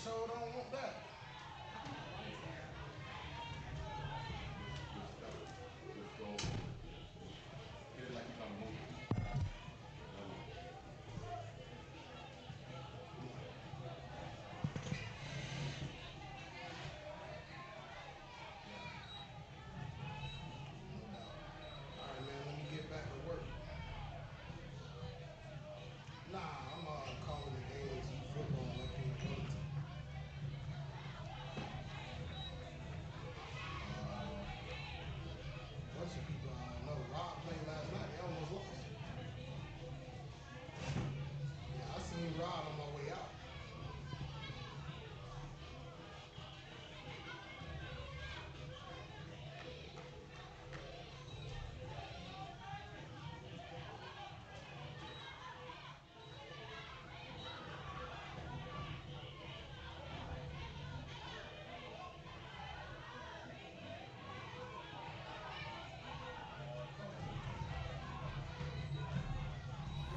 So don't want that.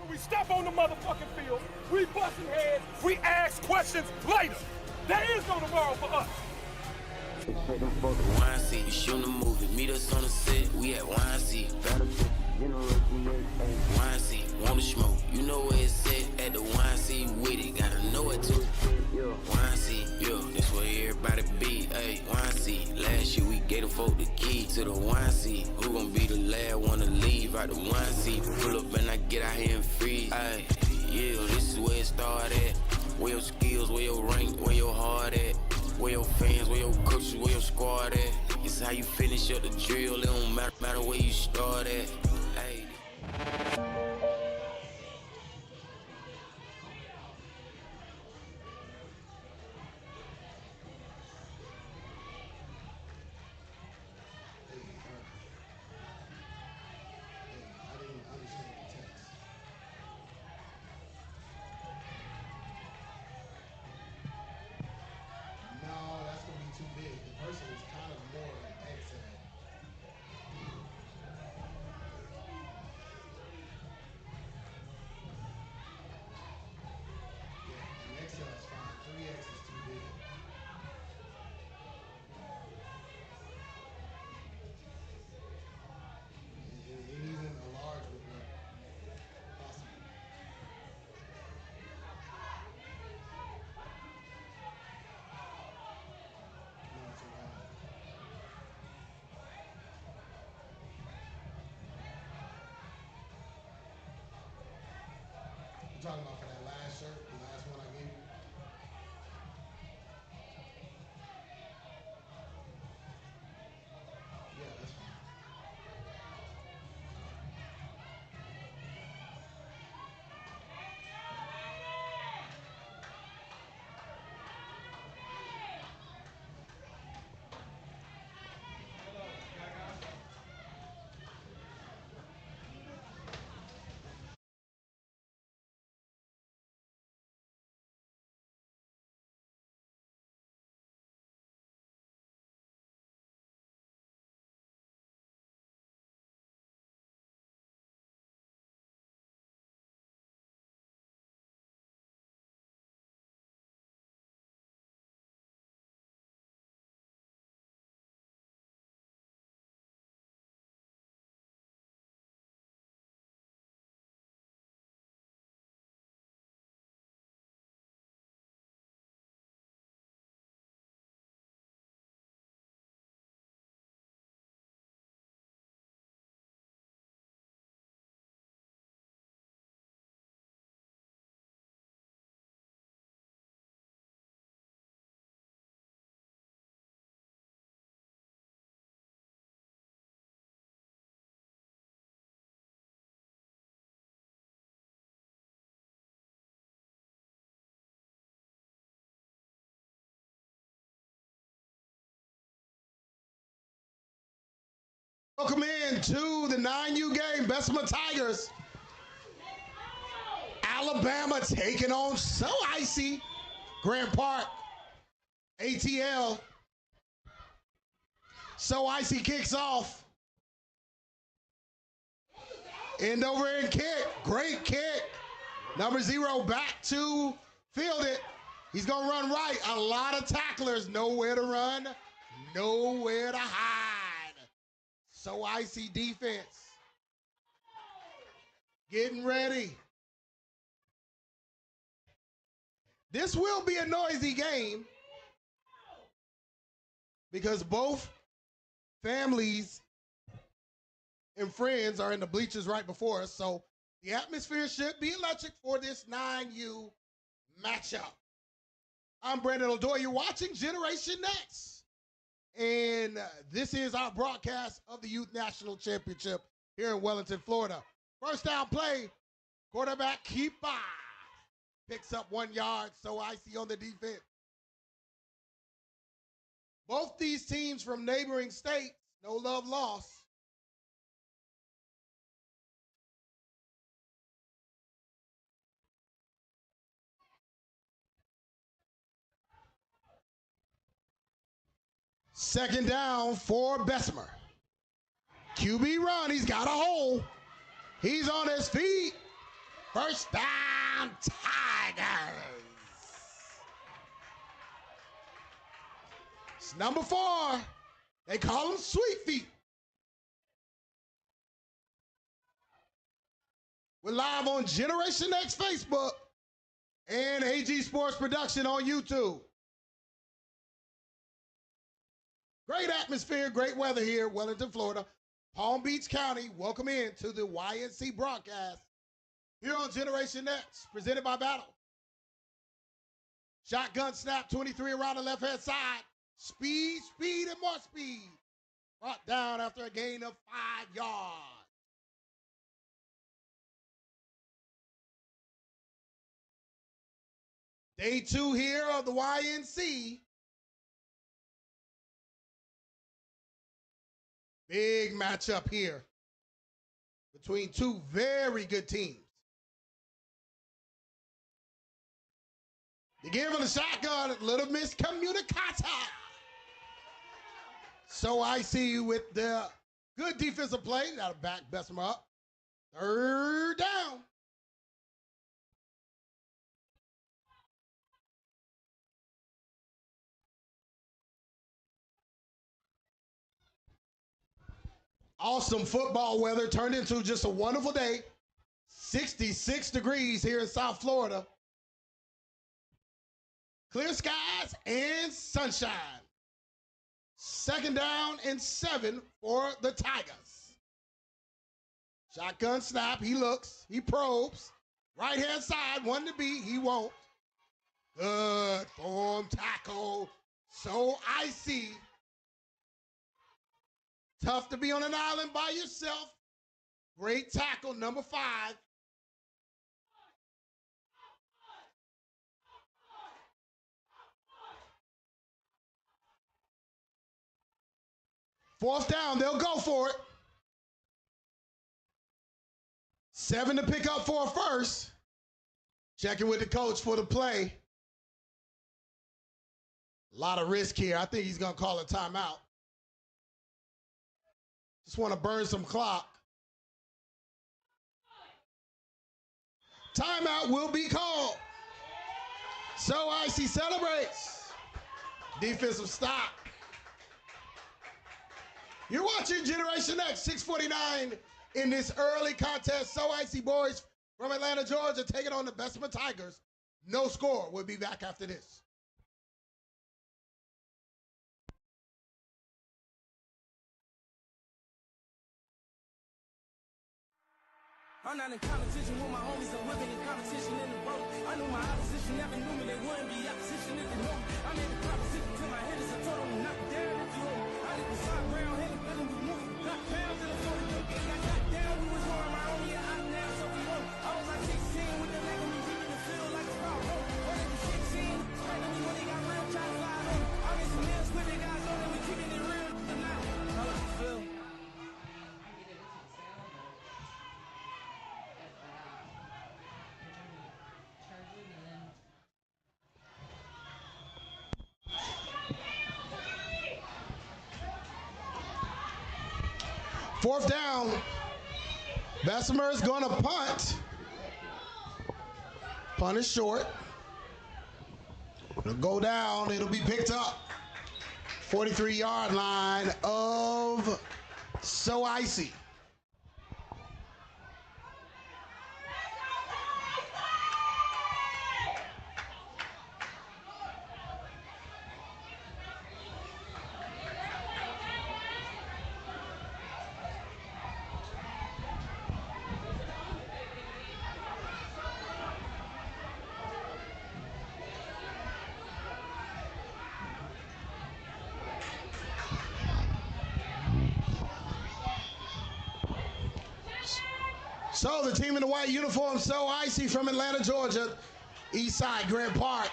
We step on the motherfucking field, we busting heads, we ask questions later. There is no tomorrow for us. YC, we shooting a movie, meet us on the set, we at YC. YC, wanna smoke, you know where it's at the YC with it, gotta know it too. YC, yo, that's where everybody be, ayy, YC. Last year we gave the folk the key to the YC. Who gon' be the last one to leave out the YC? Pull up and I get out here and freeze, ayy. Yeah, this is where it started. Where your skills, where your rank, where your heart at. Where your fans, where your coaches, where your squad at. It's how you finish up the drill, it don't matter where you start at. Hey. Talking about for that last shirt, the last one I gave you. Yeah, that's fine. Welcome in to the 9U game, Bessemer Tigers. Alabama taking on So Icy, Grant Park, ATL. So Icy kicks off. End over end kick, great kick. Number 0 back to field it. He's going to run right. A lot of tacklers. Nowhere to run. Nowhere to hide. So Icy defense. Getting ready. This will be a noisy game because both families and friends are in the bleachers right before us. So the atmosphere should be electric for this 9U matchup. I'm Brandon O'Doyle. You're watching Generation Next. And this is our broadcast of the Youth National Championship here in Wellington, Florida. First down play, quarterback keeper picks up 1 yard, so Icy on the defense. Both these teams from neighboring states, no love lost. Second down for Bessemer. QB run, he's got a hole. He's on his feet. First down, Tigers. It's number 4. They call him Sweet Feet. We're live on Generation X Facebook and AG Sports Production on YouTube. Great atmosphere, great weather here, Wellington, Florida. Palm Beach County, welcome in to the YNC broadcast here on Generation X, presented by Battle. Shotgun snap, 23 around the left-hand side. Speed, speed, and more speed. Brought down after a gain of 5 yards. Day 2 here of the YNC. Big matchup here between two very good teams. You give him the shotgun, a little miscommunication. So Icy with the good defensive play. That'll back Bessemer up. Third down. Awesome football weather turned into just a wonderful day. 66 degrees here in South Florida. Clear skies and sunshine. Second down and 7 for the Tigers. Shotgun snap. He looks. He probes. Right-hand side. One to beat. He won't. Good form tackle. So Icy. Tough to be on an island by yourself. Great tackle, number 5. Fourth down, they'll go for it. 7 to pick up for a first. Checking with the coach for the play. A lot of risk here. I think he's going to call a timeout. Just want to burn some clock. Timeout will be called. So Icy celebrates. Defensive stop. You're watching Generation X, 6:49 in this early contest. So Icy Boyz from Atlanta, Georgia, taking on the Bessemer Tigers. No score. We'll be back after this. I'm not in competition with my homies, I'm living in competition in the boat. I knew my opposition never knew me, they wouldn't be opposition if they know me. I'm in the competition till my head is a total, knock it down if you hold me. I did the side ground, hit the building, we moving. Knock pounds in the 40, got knocked down, we was going my own, yeah, I'm now, so we won. I was like 16 with the leg on me, deep in the field like a foul rope. When they was 16, threatening me when they got real, try to slide home. I made some nails with they guys on, and we keeping it real tonight. How does it feel? Fourth down. Bessemer is going to punt. Punt is short. Go down, it'll be picked up. 43-yard line of So Icy. So the team in the white uniform, So Icy from Atlanta, Georgia, East Side, Grant Park.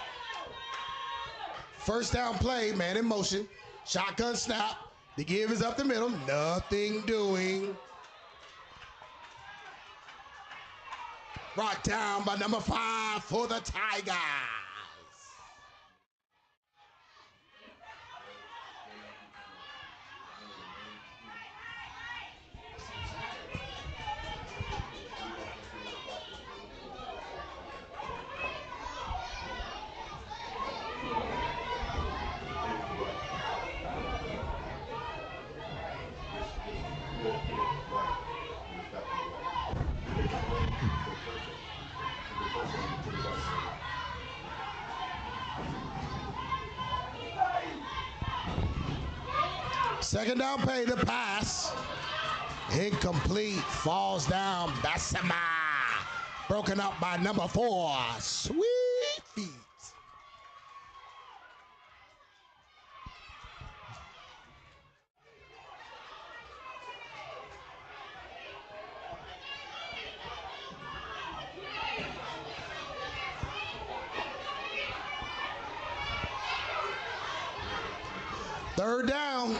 First down play, man in motion. Shotgun snap. The give is up the middle. Nothing doing. Brought down by number 5 for the Tigers. Second down play, the pass. Incomplete, falls down, Bessemer. Broken up by number 4, Sweet Feet. Third down.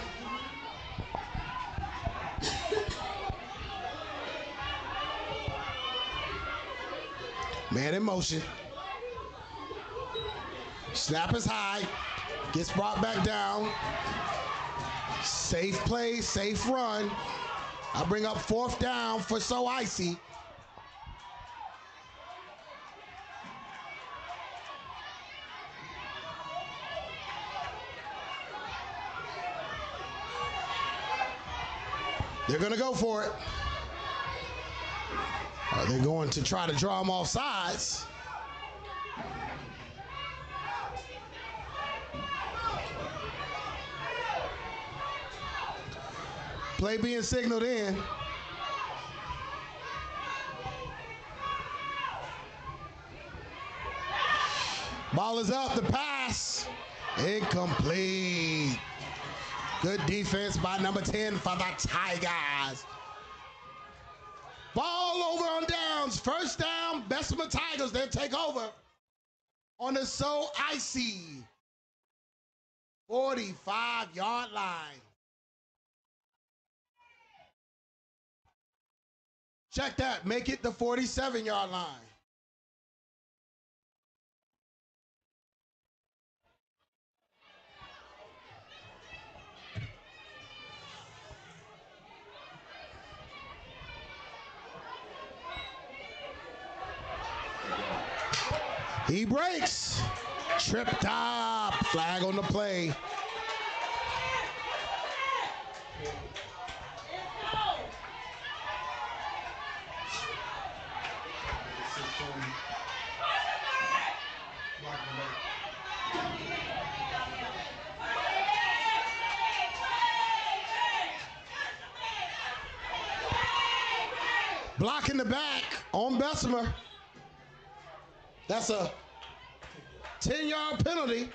Man in motion. Snap is high. Gets brought back down. Safe play, safe run. I bring up fourth down for So Icy. They're going to go for it. Are they going to try to draw him off sides? Play being signaled in. Ball is up, the pass. Incomplete. Good defense by number 10 for the Tigers. Ball over on downs. First down, Bessemer Tigers. They'll take over on the So Icy 45-yard line. Check that. Make it the 47-yard line. He breaks. Tripped up. Flag on the play. Block in the back on Bessemer. That's a 10-yard penalty.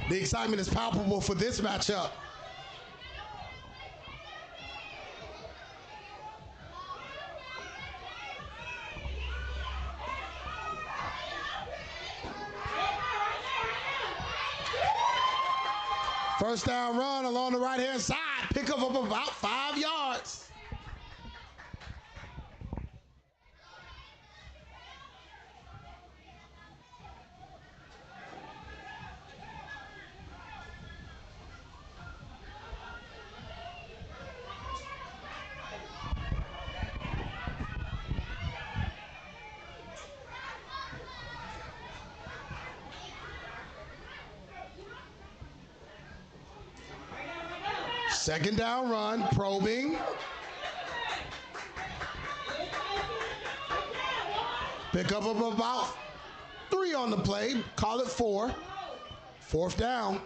The excitement is palpable for this matchup. First down run along the right-hand side. Pickup of about 5 yards. Second down run, probing. Pick up about 3 on the play, call it 4. Fourth down.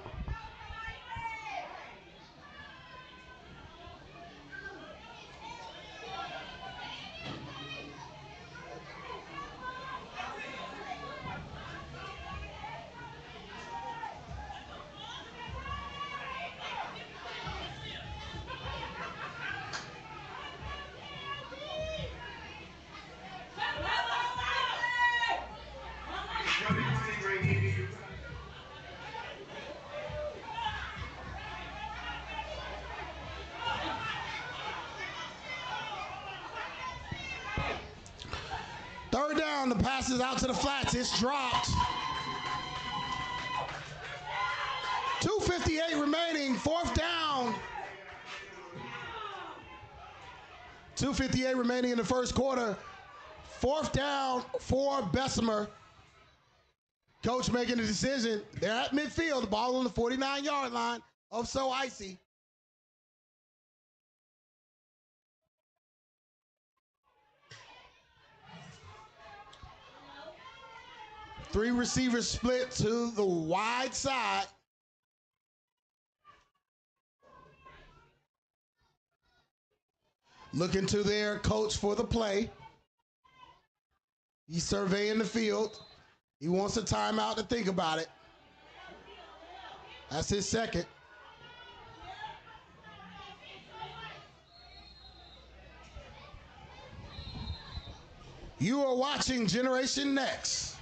Third down, the pass is out to the flats. It's dropped. 2:58 remaining, fourth down. 2:58 remaining in the first quarter. Fourth down for Bessemer. Coach making a decision. They're at midfield, the ball on the 49-yard line of So Icy. Three receivers split to the wide side. Looking to their coach for the play. He's surveying the field. He wants a timeout to think about it. That's his second. You are watching Generation Next.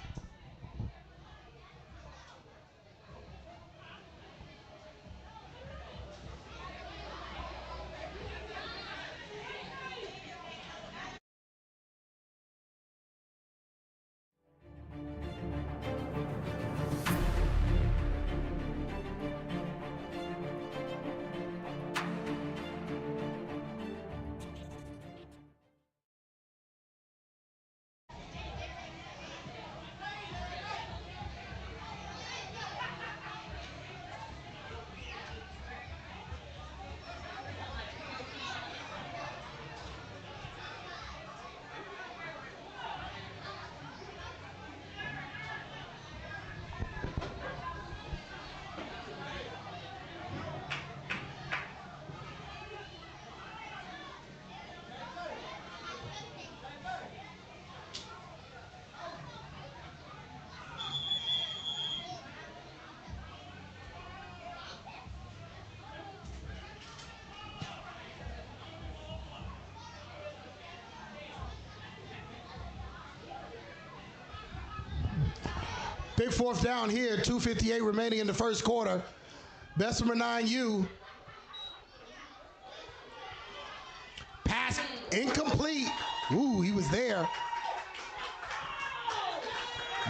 Big fourth down here, 2:58 remaining in the first quarter. Bessemer 9U. Pass incomplete. Ooh, he was there.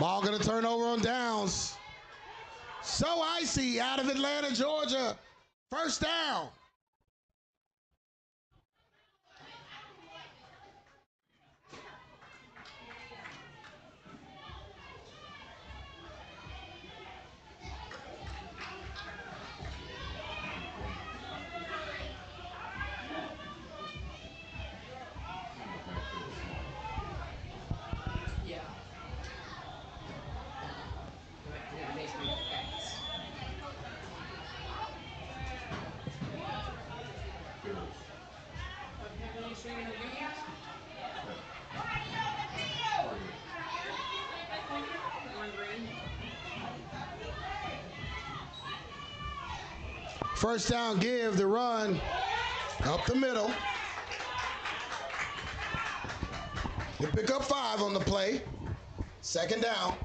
Ball gonna turn over on downs. So Icy out of Atlanta, Georgia. First down. First down give, the run up the middle. They pick up 5 on the play. Second down.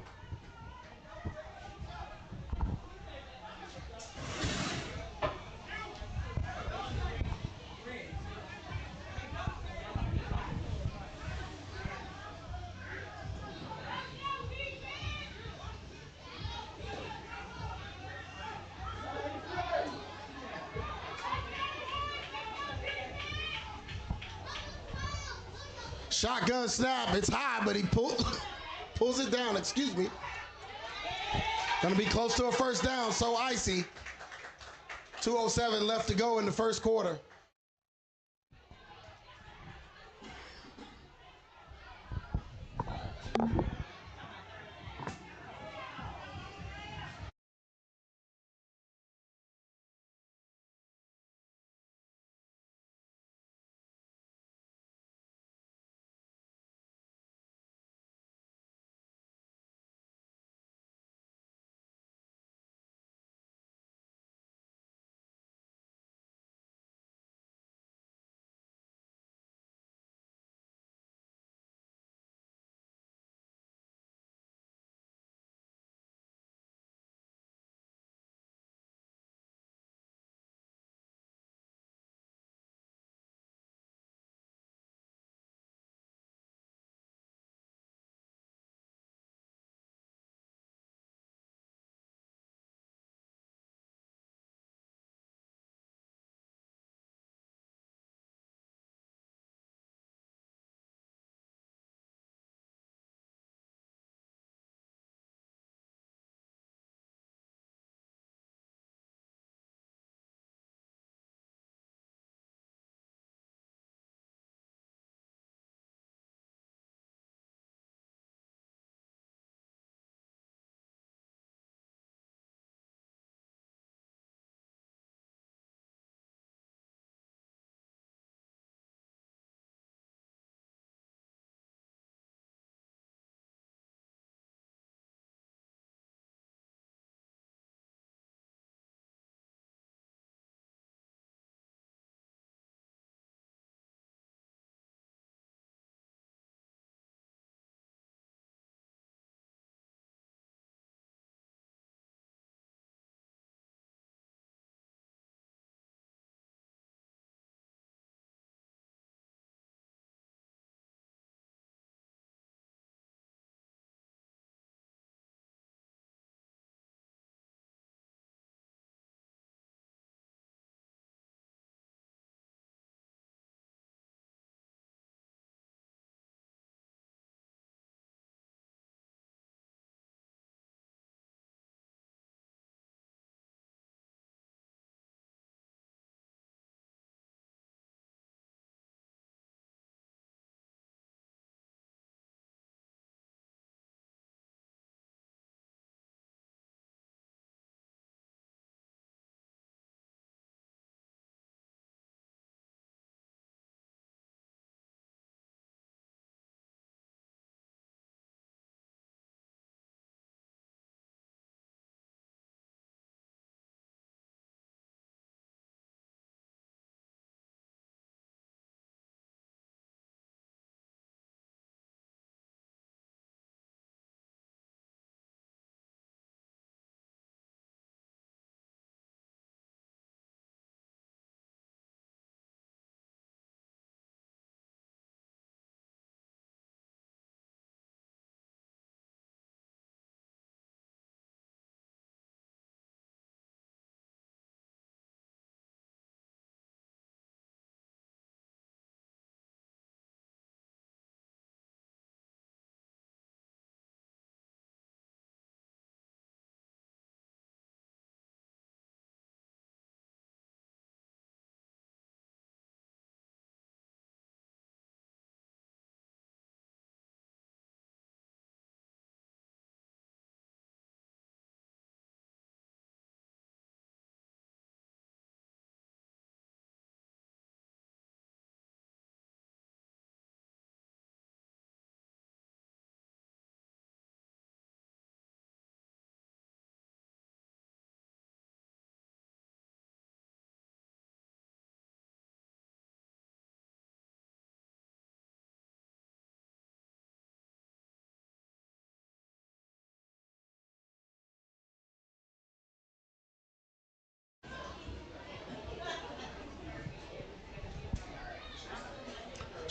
Shotgun snap, it's high, but he pulls it down, excuse me. Gonna be close to a first down, So Icy. 2:07 left to go in the first quarter.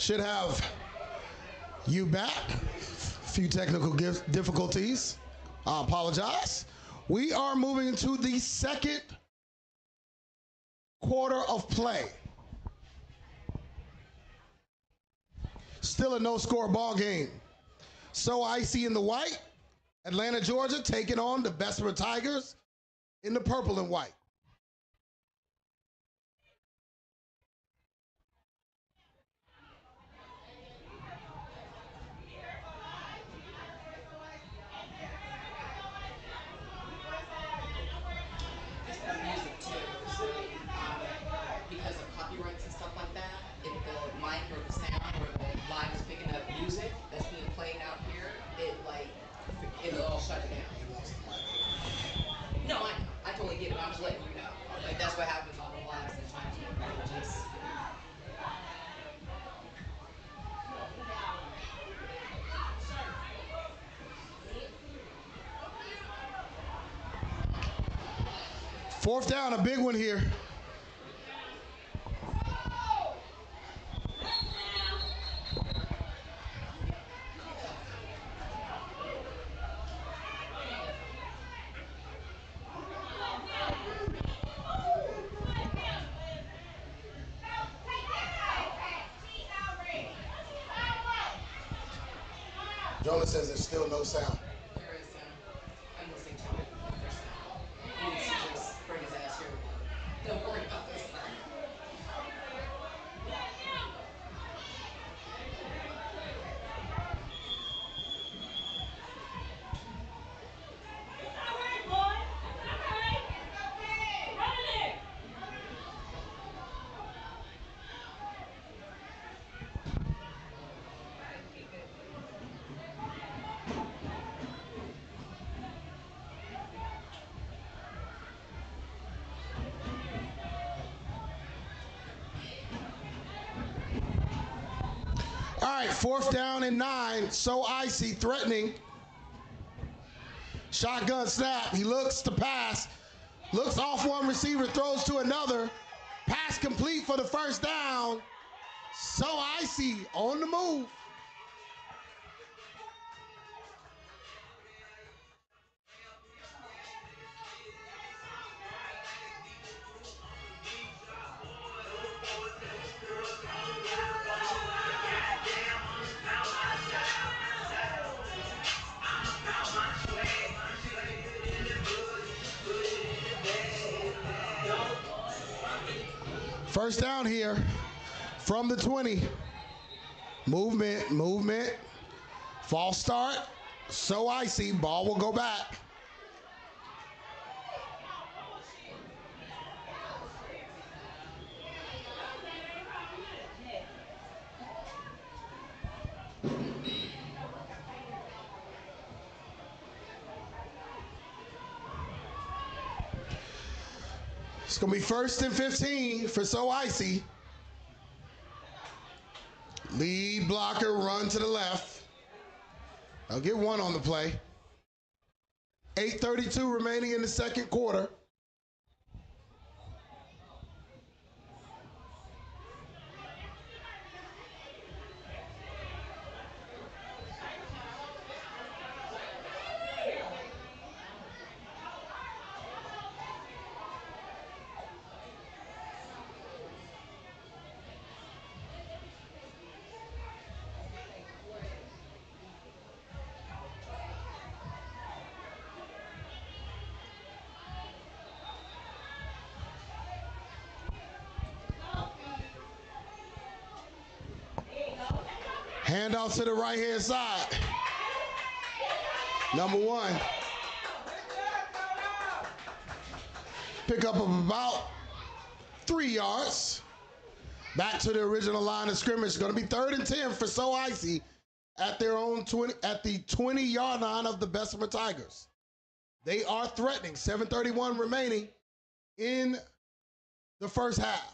Should have you back. A few technical difficulties. I apologize. We are moving into the second quarter of play. Still a no-score ball game. So Icy in the white. Atlanta, Georgia taking on the Bessemer Tigers in the purple and white. Fourth down, a big one here. Jonah says there's still no sound. There is sound. I'm listening to it. There's sound. He needs to just bring his ass here. Don't worry about this part. All right, fourth down and 9. So Icy threatening. Shotgun snap. He looks to pass. Looks off one receiver, throws to another. Pass complete for the first down. So Icy on the move. First down here from the 20. Movement. False start. So Icy. Ball will go back. It's going to be 1st and 15 for So Icy. Lead blocker, run to the left. I'll get one on the play. 8:32 remaining in the second quarter. Handoff to the right-hand side. Number 1. Pick up of about 3 yards. Back to the original line of scrimmage. It's going to be 3rd and 10 for So Icy at their own 20, at the 20-yard line of the Bessemer Tigers. They are threatening. 7:31 remaining in the first half.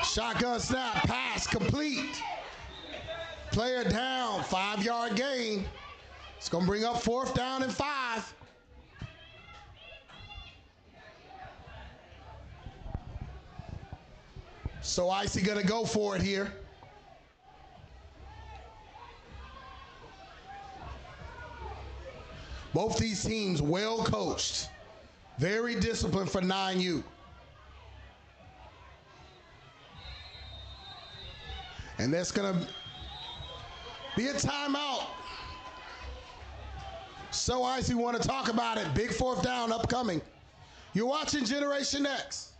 Shotgun snap, pass complete. Player down, 5-yard gain. It's going to bring up 4th down and 5. So Icy going to go for it here. Both these teams well coached. Very disciplined for 9U. And that's going to be a timeout. So Icy want to talk about it. Big 4th down upcoming. You're watching Generation X.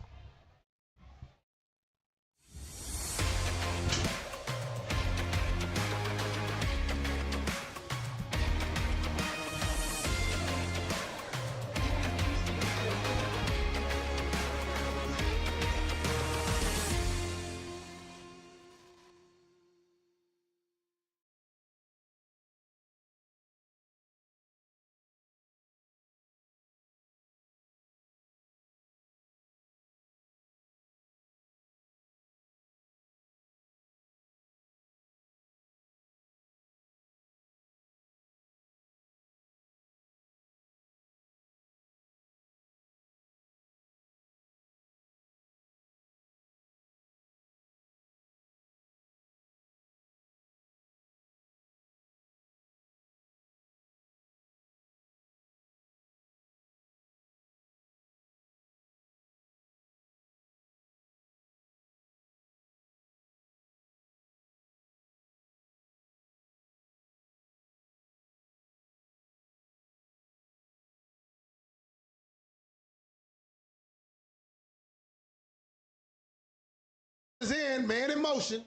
is in, man in motion.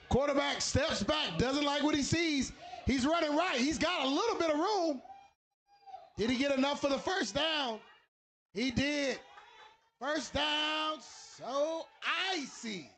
Quarterback steps back, doesn't like what he sees. He's running right. He's got a little bit of room. Did he get enough for the first down? He did. First down, so icy.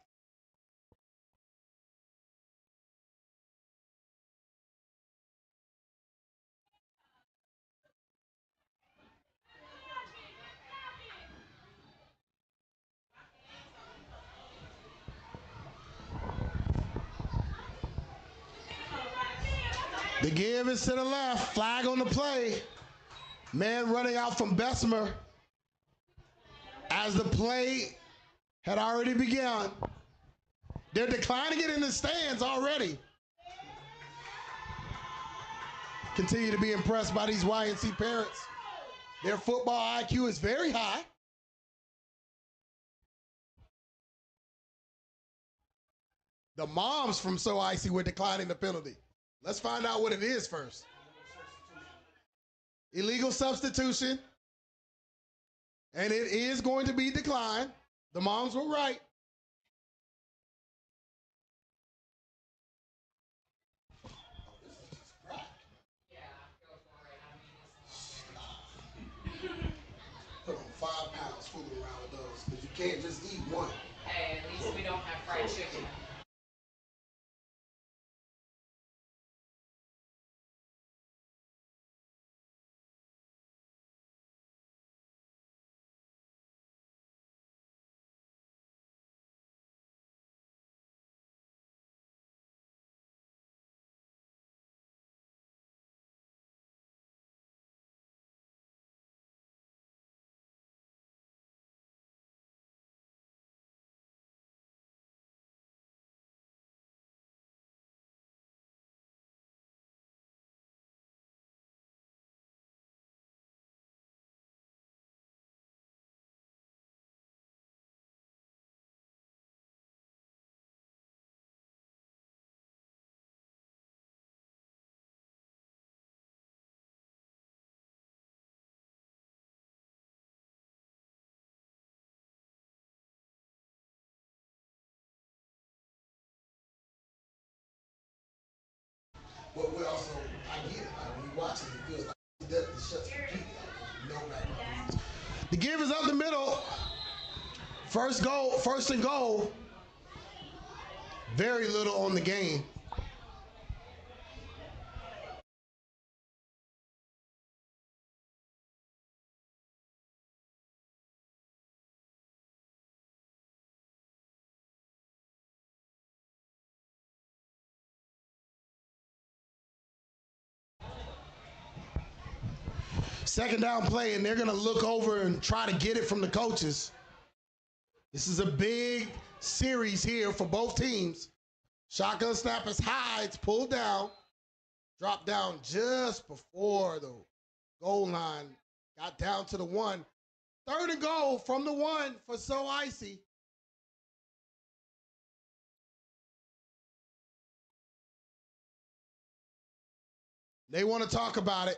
The give is to the left. Flag on the play. Man running out from Bessemer as the play had already begun. They're declining it in the stands already. Continue to be impressed by these YNC parents. Their football IQ is very high. The moms from So Icy were declining the penalty. Let's find out what it is first. Illegal substitution. And it is going to be declined. The moms were right. Put on 5 pounds fooling around with those because you can't just eat one. Hey, at least we don't have fried chicken. But we also, I get it. Like when you watch it, it feels like the shuts completely out. No background. The give is up the middle. First and goal. Very little on the game. Second down play, and they're going to look over and try to get it from the coaches. This is a big series here for both teams. Shotgun snap is high. It's pulled down. Dropped down just before the goal line. Got down to the 1. Third and goal from the 1 for So Icy. They want to talk about it.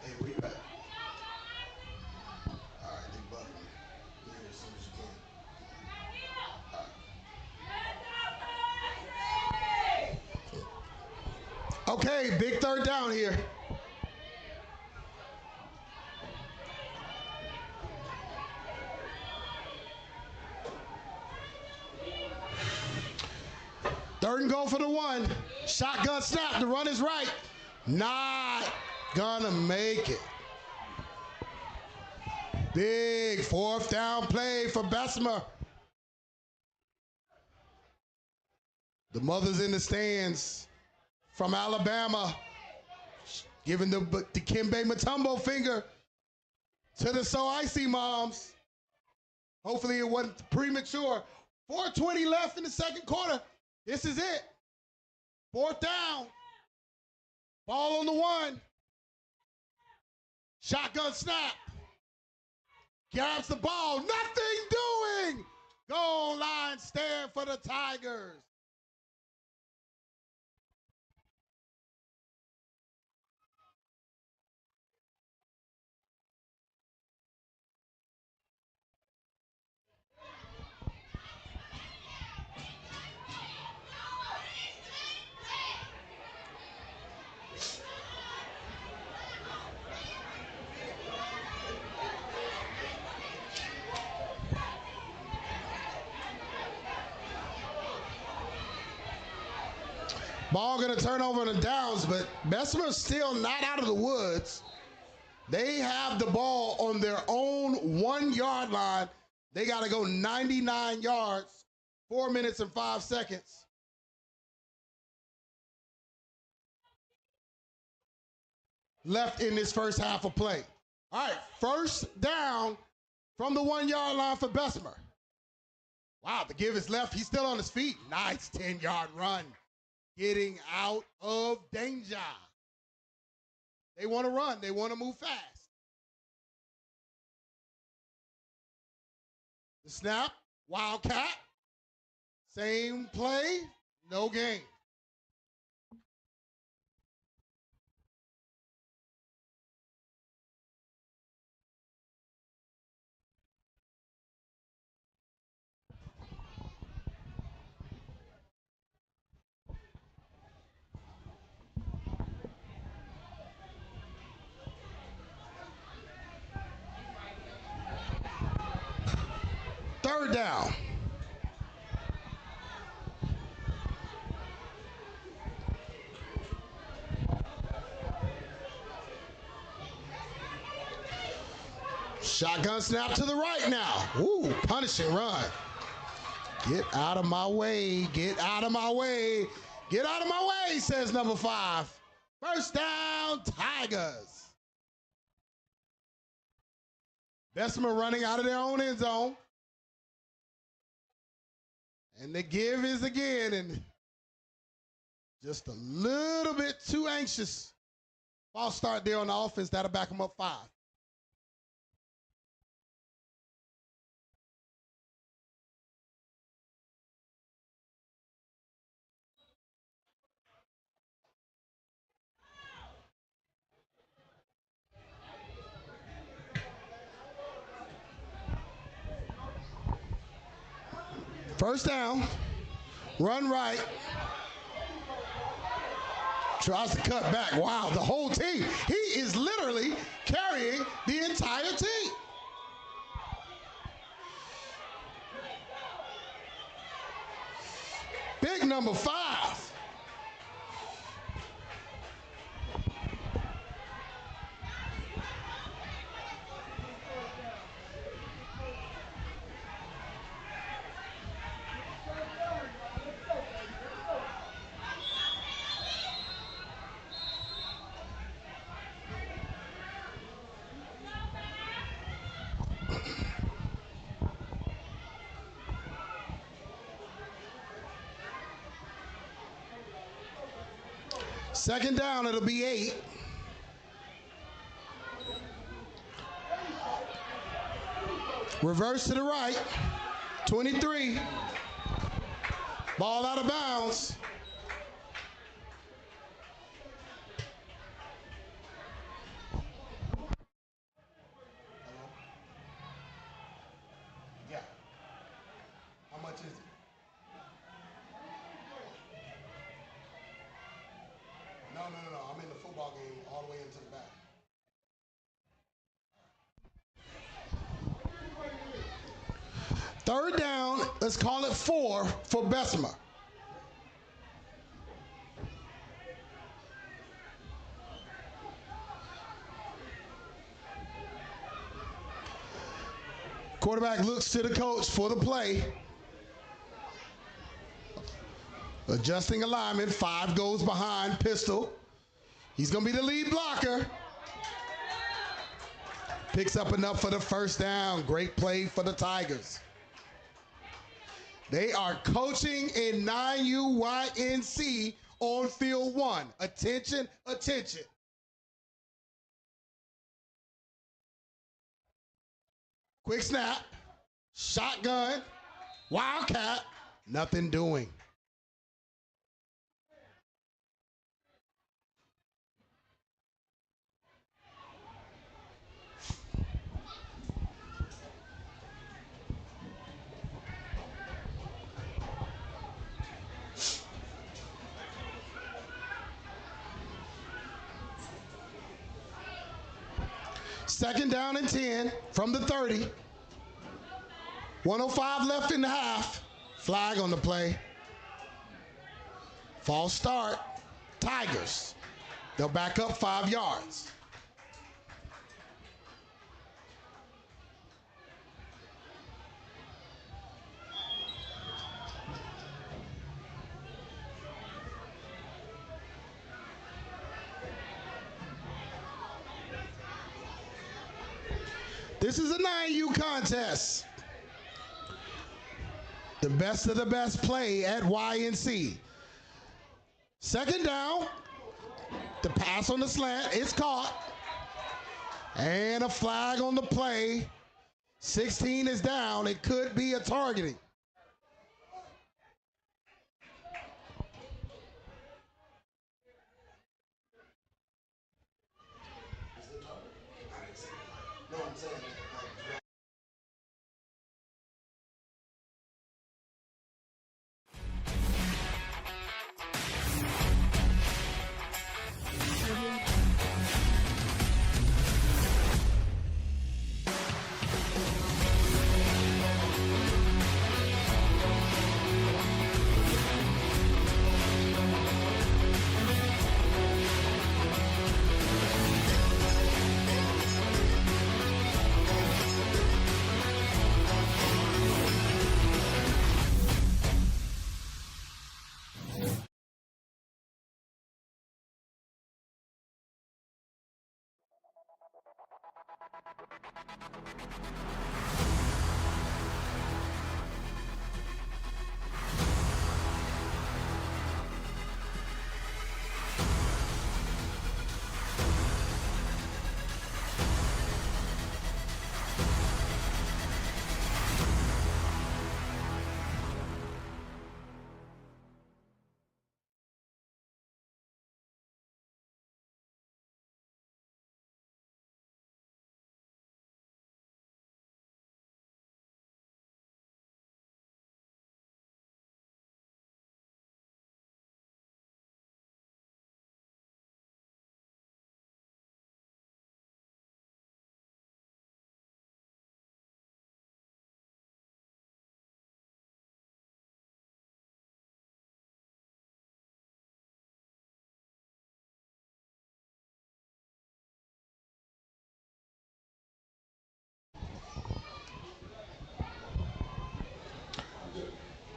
Hey, where you at? All right, they bugging me. Get here as soon as you can. All right. Okay, big third down here. Third and goal for the one. Shotgun snap. The run is right. Not gonna make it. Big fourth down play for Bessemer. The mothers in the stands from Alabama giving the Dikembe Mutombo finger to the So Icy moms. Hopefully it wasn't premature. 4:20 left in the second quarter. This is it. Fourth down. Ball on the one. Shotgun snap. Grabs the ball. Nothing doing. Goal line stand for the Tigers. Ball gonna turn over in the downs, but Bessemer's still not out of the woods. They have the ball on their own 1 yard line. They gotta go 99 yards, 4 minutes and 5 seconds. Left in this first half of play. All right, first down from the 1 yard line for Bessemer. Wow, the give is left. He's still on his feet. Nice 10-yard run. Getting out of danger. They want to run. They want to move fast. The snap, Wildcat. Same play, no gain. Third down. Shotgun snap to the right now. Ooh, punishing run. Get out of my way. Get out of my way. Get out of my way, says number 5. First down, Tigers. Bessemer running out of their own end zone. And the give is again, and just a little bit too anxious. False start there on the offense. That'll back them up 5. First down, run right. Tries to cut back. Wow, the whole team. He is literally carrying the entire team. Big number 5. Second down, it'll be 8. Reverse to the right. 23. Ball out of bounds. Yeah. How much is it? No. I'm in the football game all the way into the back. Third down, let's call it 4 for Bessemer. Quarterback looks to the coach for the play. Adjusting alignment, 5 goes behind, pistol. He's gonna be the lead blocker. Picks up enough for the first down. Great play for the Tigers. They are coaching in 9UYNC on field 1. Attention, attention. Quick snap, shotgun, wildcat, nothing doing. Second down and 10 from the 30. 1:05 left in the half. Flag on the play. False start. Tigers. They'll back up 5 yards. This is a 9U contest. The best of the best play at YNC. Second down. The pass on the slant. It's caught. And a flag on the play. 16 is down. It could be a targeting.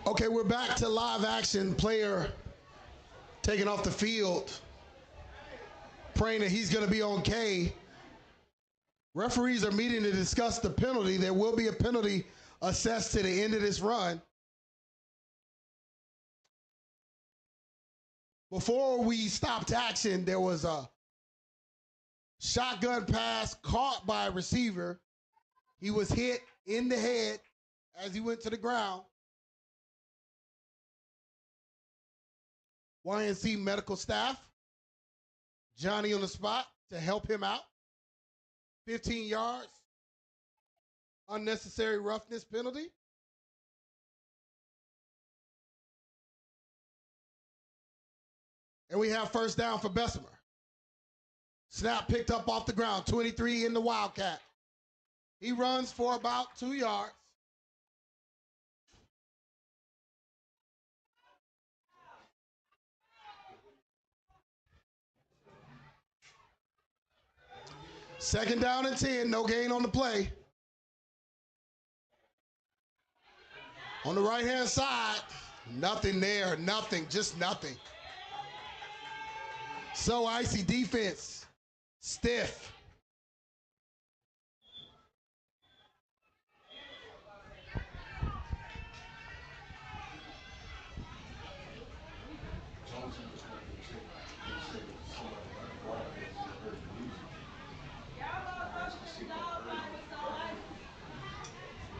Okay, we're back to live action. Player taken off the field, praying that he's going to be okay. Referees are meeting to discuss the penalty. There will be a penalty assessed to the end of this run. Before we stopped action, there was a shotgun pass caught by a receiver. He was hit in the head as he went to the ground. YNC medical staff, Johnny on the spot to help him out. 15 yards, unnecessary roughness penalty. And we have first down for Bessemer. Snap picked up off the ground, 23 in the Wildcat. He runs for about 2 yards. Second down and 10, no gain on the play. On the right-hand side, nothing there, nothing, just nothing. So Icy defense, stiff.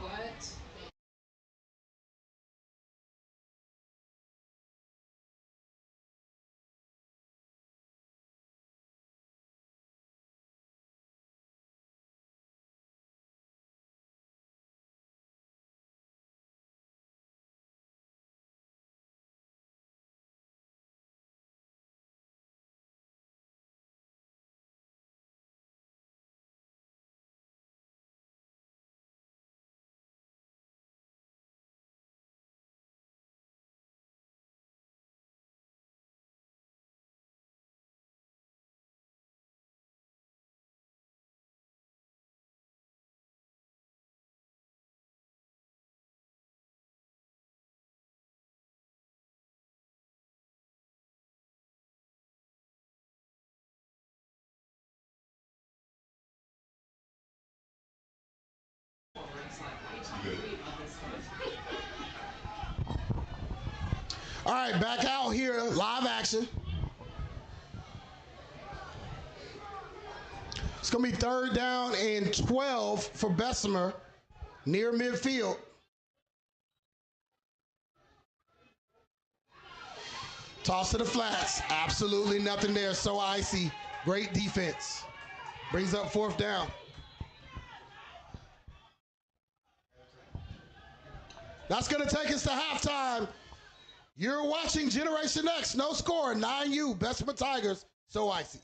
What? All right, back out here, live action. It's going to be 3rd down and 12 for Bessemer, near midfield. Toss to the flats. Absolutely nothing there. So Icy. Great defense. Brings up 4th down. That's going to take us to halftime. You're watching Generation X. No score. 9U. Bessemer Tigers. So Icy.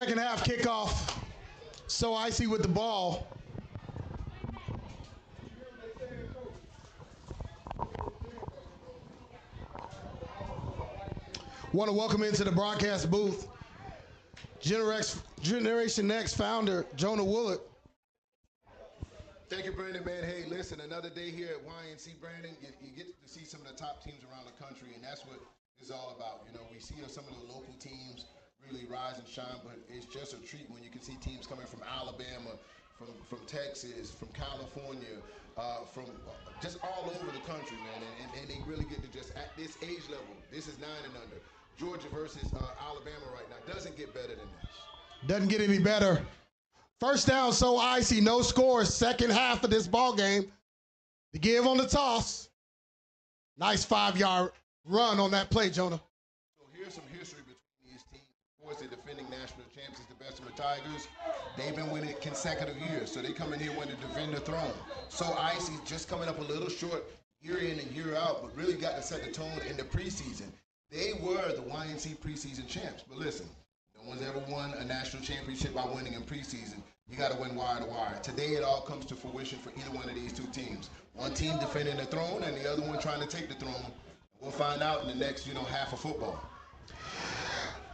Second half kickoff. So Icy with the ball. Want to welcome into the broadcast booth Generation Next founder Jonah Willett. Thank you, Brandon, man. Hey, listen, another day here at YNC, Brandon. You get to see some of the top teams around the country, and that's what it's all about. You know, we see some of the local teams really rise and shine, but it's just a treat when you can see teams coming from Alabama, from Texas, from California, from just all over the country, man. And they really get to just, at this age level, this is 9 and under. Georgia versus Alabama right now. Doesn't get better than this. Doesn't get any better. First down, so Icy, no scores. Second half of this ball game. The give on the toss. Nice 5-yard run on that play, Jonah. So here's some history between these teams. Of course, the defending national champions, the Bessemer Tigers. They've been winning consecutive years, so they come in here wanting to defend the throne. So Icy's just coming up a little short year in and year out, but really got to set the tone in the preseason. They were the YNC preseason champs, but listen, no one's ever won a national championship by winning in preseason. You got to win wire to wire. Today, it all comes to fruition for either one of these two teams. One team defending the throne, and the other one trying to take the throne. We'll find out in the next, half of football.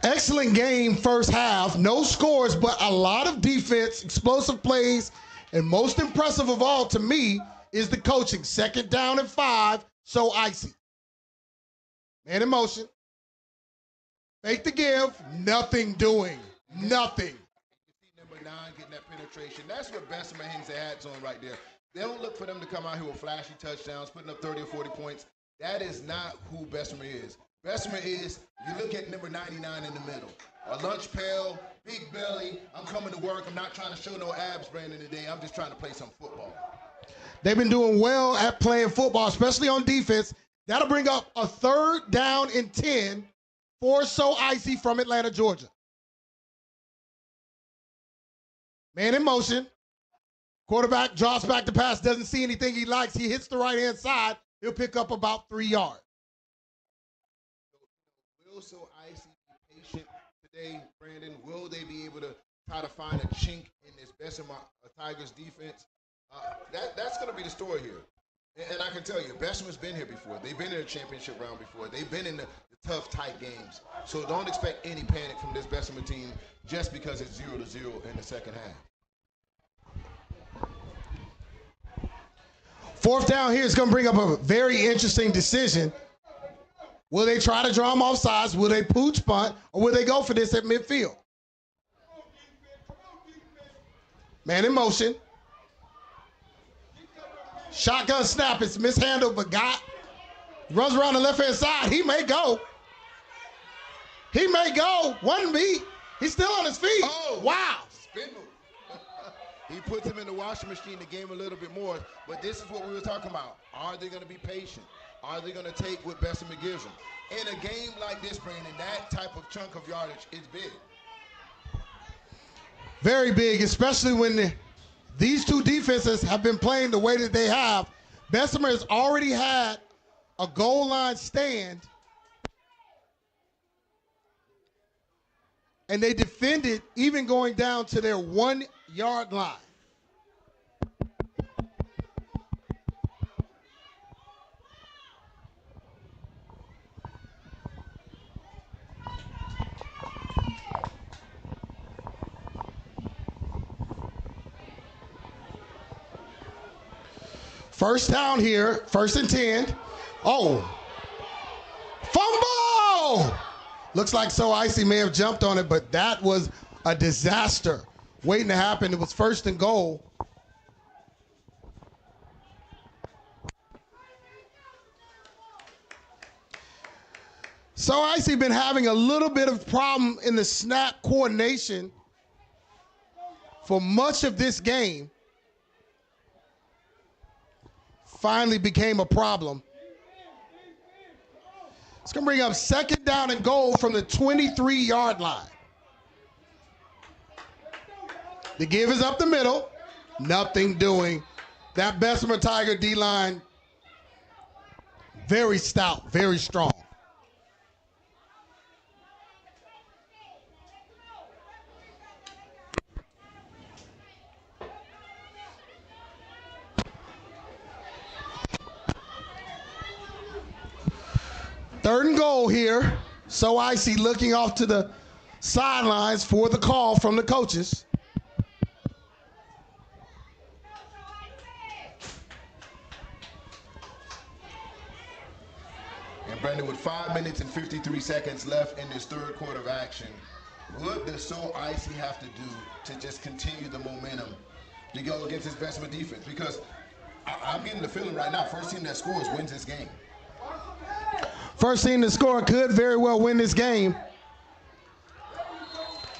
Excellent game first half. No scores, but a lot of defense, explosive plays, and most impressive of all to me is the coaching. Second down and 5, so Icy. Man in motion. Fake the give. Nothing doing. Nothing. Number 9 getting that penetration. That's what Bessemer hangs their hats on right there. They don't look for them to come out here with flashy touchdowns, putting up 30 or 40 points. That is not who Bessemer is. Bessemer is, you look at number 99 in the middle. A lunch pail, big belly. I'm coming to work. I'm not trying to show no abs, Brandon, today. I'm just trying to play some football. They've been doing well at playing football, especially on defense. That'll bring up a third down and 10 for So Icy from Atlanta, Georgia. Man in motion. Quarterback drops back the pass, doesn't see anything he likes. He hits the right-hand side. He'll pick up about 3 yards. Will So Icy be patient today, Brandon? Will they be able to try to find a chink in this Bessemer Tigers defense? That's going to be the story here. And I can tell you, Bessemer's been here before. They've been in the championship round before. They've been in the tough, tight games. So don't expect any panic from this Bessemer team just because it's 0-0 in the second half. Fourth down here is going to bring up a very interesting decision. Will they try to draw them off sides? Will they pooch punt? Or will they go for this at midfield? Man in motion. Shotgun snap. It's mishandled, but runs around the left-hand side. He may go. He may go. One beat. He's still on his feet. Oh, wow. Spin move. He puts him in the washing machine to game a little bit more. But this is what we were talking about. Are they going to be patient? Are they going to take what Bessemer gives them? In a game like this, Brandon, that type of chunk of yardage is big. Very big, especially when these two defenses have been playing the way that they have. Bessemer has already had a goal line stand, and they defended even going down to their 1-yard line. First down here, 1st and 10. Oh, fumble! Looks like So Icy may have jumped on it, but that was a disaster waiting to happen. It was 1st and goal. So Icy been having a little bit of problem in the snap coordination for much of this game. Finally became a problem. It's going to bring up 2nd down and goal from the 23-yard line. The give is up the middle. Nothing doing. That Bessemer Tiger D-line, very stout, very strong. 3rd and goal here. So Icy looking off to the sidelines for the call from the coaches. And Brandon, with 5 minutes and 53 seconds left in this 3rd quarter of action, what does So Icy have to do to just continue the momentum to go against this Bessemer defense? Because I'm getting the feeling right now, first team that scores wins this game. First team to score could very well win this game.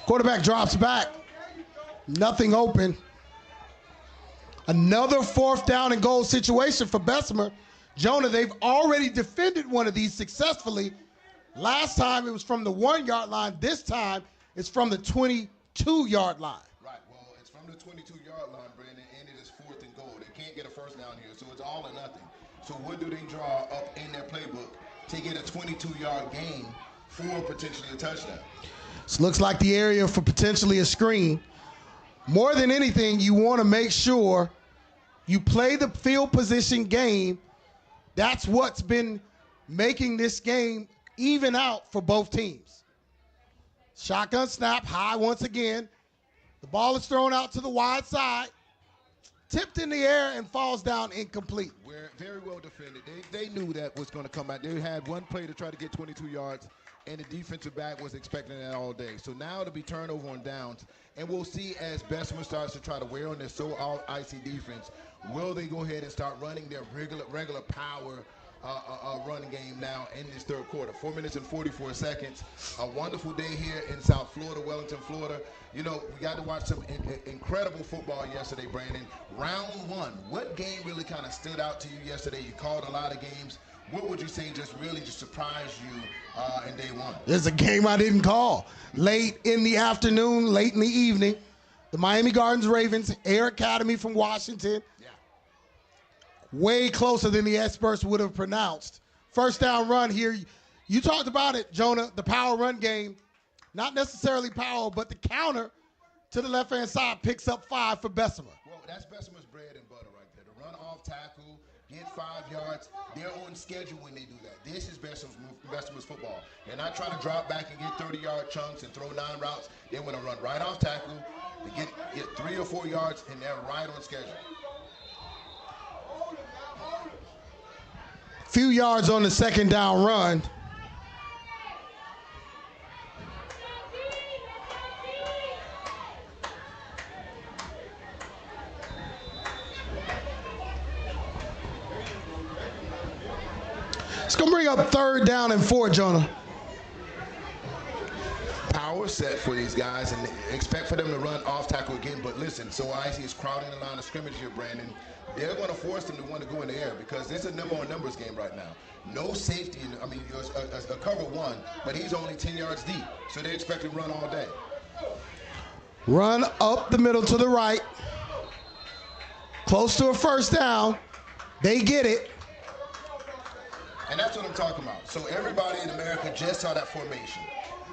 Quarterback drops back. Nothing open. Another 4th down and goal situation for Bessemer. Jonah, they've already defended one of these successfully. Last time it was from the 1-yard line. This time it's from the 22-yard line. Right, well, it's from the 22-yard line, Brandon, and it is 4th and goal. They can't get a first down here, so it's all or nothing. So what do they draw up in their playbook to get a 22-yard gain for potentially a touchdown? This looks like the area for potentially a screen. More than anything, you want to make sure you play the field position game. That's what's been making this game even out for both teams. Shotgun snap, high once again. The ball is thrown out to the wide side. Tipped in the air and falls down incomplete. We're very well defended. They knew that was going to come out. They had one play to try to get 22 yards, and the defensive back was expecting that all day. So now it'll be turnover on downs, and we'll see as Bessemer starts to try to wear on their Icy defense, will they go ahead and start running their regular power running game now in this 3rd quarter. 4 minutes and 44 seconds. A wonderful day here in South Florida, Wellington, Florida. You know, we got to watch some incredible football yesterday, Brandon. Round 1, what game really kind of stood out to you yesterday? You called a lot of games. What would you say just really just surprised you in day 1? There's a game I didn't call. Late in the afternoon, late in the evening, the Miami Gardens Ravens, Air Academy from Washington. Yeah. Way closer than the experts would have pronounced. First down run here. You talked about it, Jonah, the power run game. Not necessarily power, but the counter to the left-hand side picks up 5 for Bessemer. Well, that's Bessemer's bread and butter right there. To run off tackle, get 5 yards. They're on schedule when they do that. This is Bessemer's football. They're not trying to drop back and get 30-yard chunks and throw 9 routes. They want to run right off tackle, to get 3 or 4 yards, and they're right on schedule. Few yards on the 2nd down run. It's going to bring up 3rd down and 4, Jonah. Power set for these guys, and expect for them to run off tackle again. But listen, So Icy is crowding the line of scrimmage here, Brandon. They're going to force them to want to go in the air because this is a number on numbers game right now. No safety. I mean, a cover 1, but he's only 10 yards deep. So they expect to run all day. Run up the middle to the right. Close to a first down. They get it. And that's what I'm talking about. So everybody in America just saw that formation.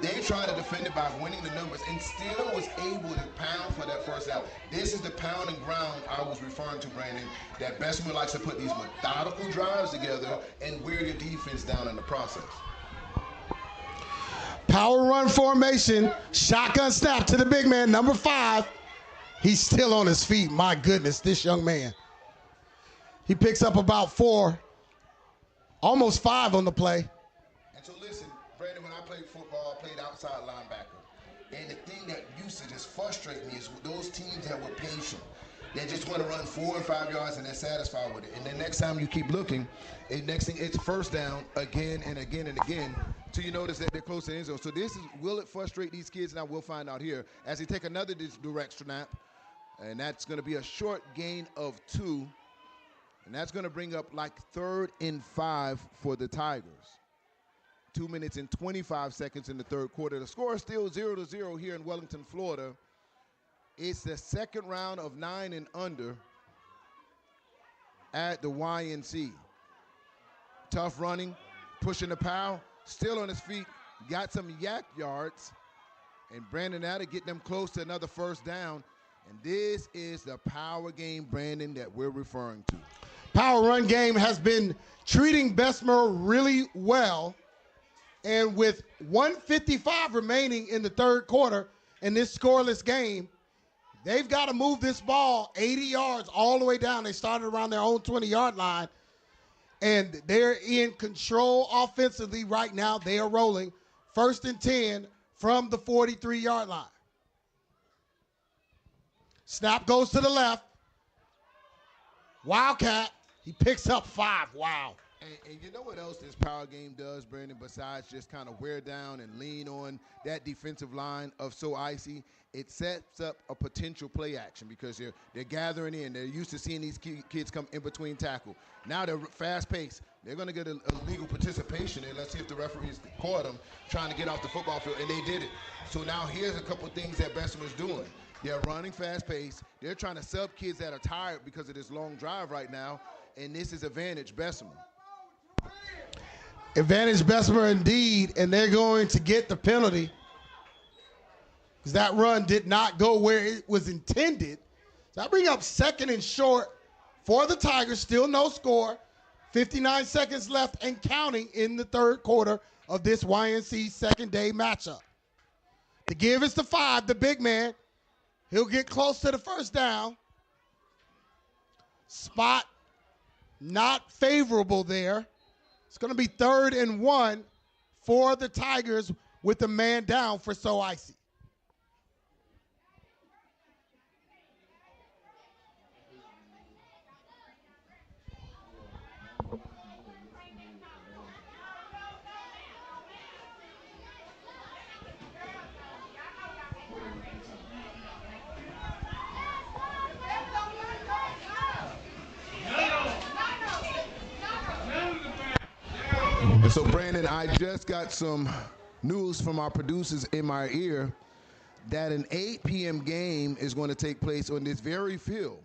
They tried to defend it by winning the numbers and still was able to pound for that first down. This is the pound and ground I was referring to, Brandon, that Bessemer likes to put these methodical drives together and wear the defense down in the process. Power run formation, shotgun snap to the big man, number 5. He's still on his feet. My goodness, this young man. He picks up about 4, almost 5 on the play. And so listen, Brandon, when I played football, I played outside linebacker. And the thing that used to just frustrate me is those teams that were patient. They just want to run 4 or 5 yards and they're satisfied with it. And the next time you keep looking, next thing it's first down again and again and again till you notice that they're close to the end zone. So this is, will it frustrate these kids? Now we'll find out here as they take another direct snap. And that's going to be a short gain of 2. And that's going to bring up like 3rd and 5 for the Tigers. 2 minutes and 25 seconds in the 3rd quarter. The score is still 0-0 here in Wellington, Florida. It's the 2nd round of 9 and under at the YNC. Tough running, pushing the pile, still on his feet, got some yak yards, and Brandon Adder getting them close to another first down. And this is the power game, Brandon, that we're referring to. Power run game has been treating Bessemer really well. And with 1:55 remaining in the third quarter in this scoreless game, they've got to move this ball 80 yards all the way down. They started around their own 20-yard line, and they're in control offensively right now. They are rolling 1st and 10 from the 43-yard line. Snap goes to the left. Wildcat, he picks up 5. Wow. And you know what else this power game does, Brandon, besides just kind of wear down and lean on that defensive line of So Icy? It sets up a potential play action because they're gathering in. They're used to seeing these kids come in between tackle. Now they're fast-paced. They're going to get a legal participation, and let's see if the referees caught them trying to get off the football field, and they did it. So now here's a couple things that Bessemer's doing. They're running fast-paced. They're trying to sub kids that are tired because of this long drive right now, and this is advantage Bessemer. Advantage Bessemer indeed, and they're going to get the penalty because that run did not go where it was intended. So I bring up 2nd and short for the Tigers, still no score. 59 seconds left and counting in the third quarter of this YNC second day matchup. The give is to 5, the big man. He'll get close to the first down. Spot not favorable there. It's going to be 3rd and 1 for the Tigers with a man down for So Icy. And so, Brandon, I just got some news from our producers in my ear that an 8 p.m. game is going to take place on this very field.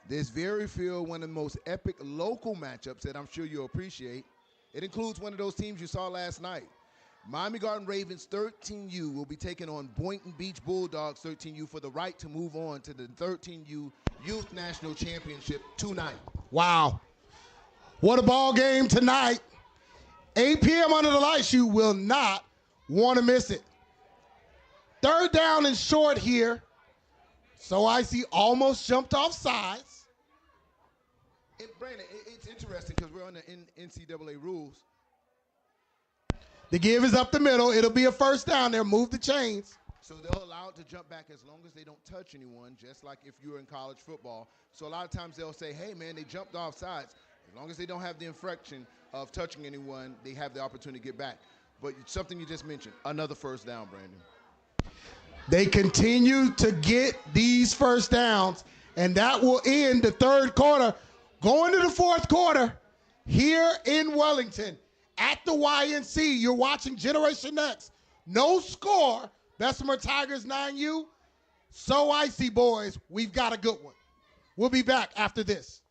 This very field, one of the most epic local matchups that I'm sure you'll appreciate. It includes one of those teams you saw last night. Miami Garden Ravens 13U will be taking on Boynton Beach Bulldogs 13U for the right to move on to the 13U Youth National Championship tonight. Wow. What a ball game tonight. 8 p.m. under the lights. You will not want to miss it. 3rd down and short here. So Icy almost jumped off sides. And Brandon, it's interesting because we're on the NCAA rules. The give is up the middle. It'll be a first down there. Move the chains. So they'll allow it to jump back as long as they don't touch anyone, just like if you're in college football. So a lot of times they'll say, hey, man, they jumped off sides. As long as they don't have the infraction of touching anyone, they have the opportunity to get back. But something you just mentioned, another first down, Brandon. They continue to get these first downs, and that will end the third quarter. Going to the fourth quarter here in Wellington at the YNC. You're watching Generation X. No score. Bessemer Tigers 9U. So Icy Boyz, we've got a good one. We'll be back after this.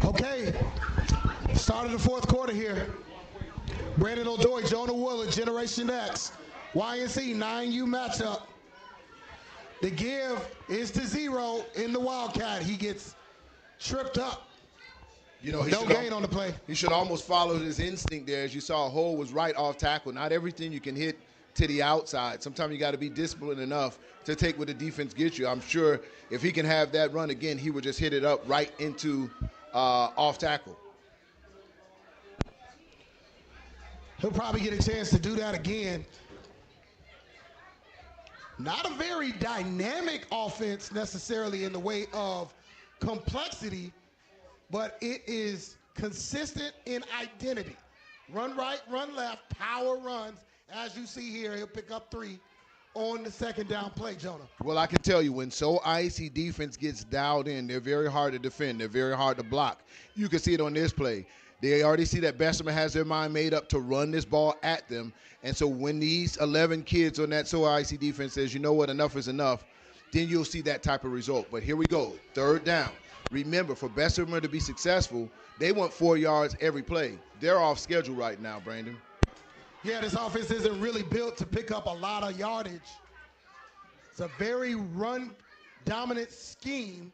Okay, start of the fourth quarter here. Brandon O'Doy, Jonah Woolard, Generation X, YNC 9U matchup. The give is to 0 in the Wildcat. He gets tripped up You know, no gain on the play. He should almost follow his instinct there. As you saw, Hole was right off tackle. Not everything you can hit to the outside. Sometimes you got to be disciplined enough to take what the defense gets you. I'm sure if he can have that run again, he would just hit it up right into off tackle. He'll probably get a chance to do that again. Not a very dynamic offense necessarily in the way of complexity, but it is consistent in identity. Run right, run left, power runs. As you see here, he'll pick up 3 on the second down play, Jonah. Well, I can tell you, when So Icy defense gets dialed in, they're very hard to defend. They're very hard to block. You can see it on this play. They already see that Bessemer has their mind made up to run this ball at them. And so when these 11 kids on that So Icy defense says, you know what, enough is enough, then you'll see that type of result. But here we go, third down. Remember, for Bessemer to be successful, they want 4 yards every play. They're off schedule right now, Brandon. Yeah, this offense isn't really built to pick up a lot of yardage. It's a very run-dominant scheme.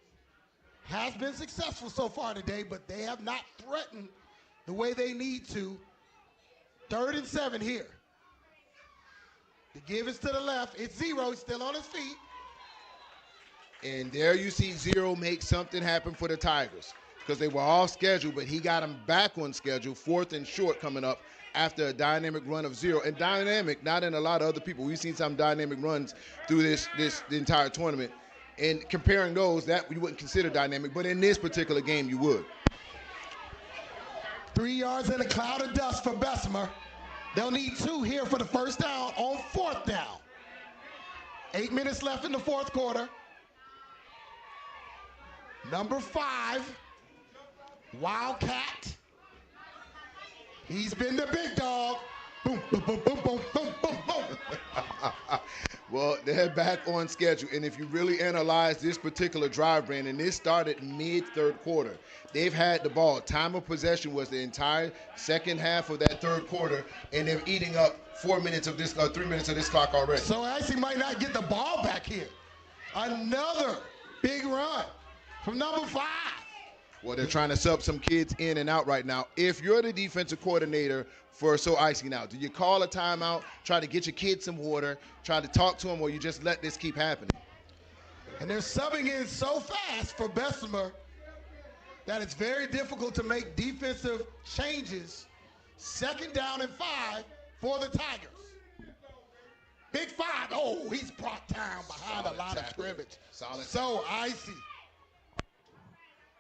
Has been successful so far today, but they have not threatened the way they need to. 3rd and 7 here. The give is to the left. It's Zero. He's still on his feet. And there you see Zero make something happen for the Tigers because they were off schedule, but he got them back on schedule. 4th and short coming up after a dynamic run of Zero. And dynamic, not in a lot of other people. We've seen some dynamic runs through the entire tournament. And comparing those, that you wouldn't consider dynamic, but in this particular game, you would. 3 yards in a cloud of dust for Bessemer. They'll need 2 here for the first down on 4th down. 8 minutes left in the 4th quarter. Number 5, Wildcat. He's been the big dog. Boom, boom, boom, boom, boom, boom, boom, boom. Well, they're back on schedule, and if you really analyze this particular drive, Brandon, this started mid-3rd quarter. They've had the ball. Time of possession was the entire second half of that 3rd quarter, and they're eating up 4 minutes of this, 3 minutes of this clock already. So Icy might not get the ball back here. Another big run from number 5. Well, they're trying to sub some kids in and out right now. If you're the defensive coordinator for So Icy now, do you call a timeout, try to get your kids some water, try to talk to them, or you just let this keep happening? And they're subbing in so fast for Bessemer that it's very difficult to make defensive changes. 2nd down and 5 for the Tigers. Big 5. Oh, he's brought down behind a lot of scrimmage. So Icy.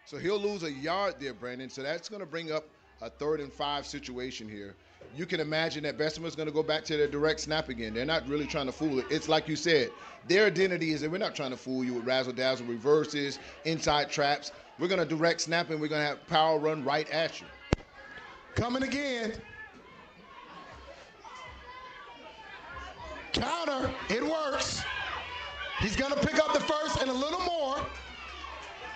So he'll lose a yard there, Brandon. So that's going to bring up a 3rd and 5 situation here. You can imagine that Bessemer's going to go back to their direct snap again. They're not really trying to fool it. It's like you said, their identity is that we're not trying to fool you with razzle-dazzle reverses, inside traps. We're going to direct snap and we're going to have power run right at you. Coming again. Counter, it works. He's going to pick up the first and a little more.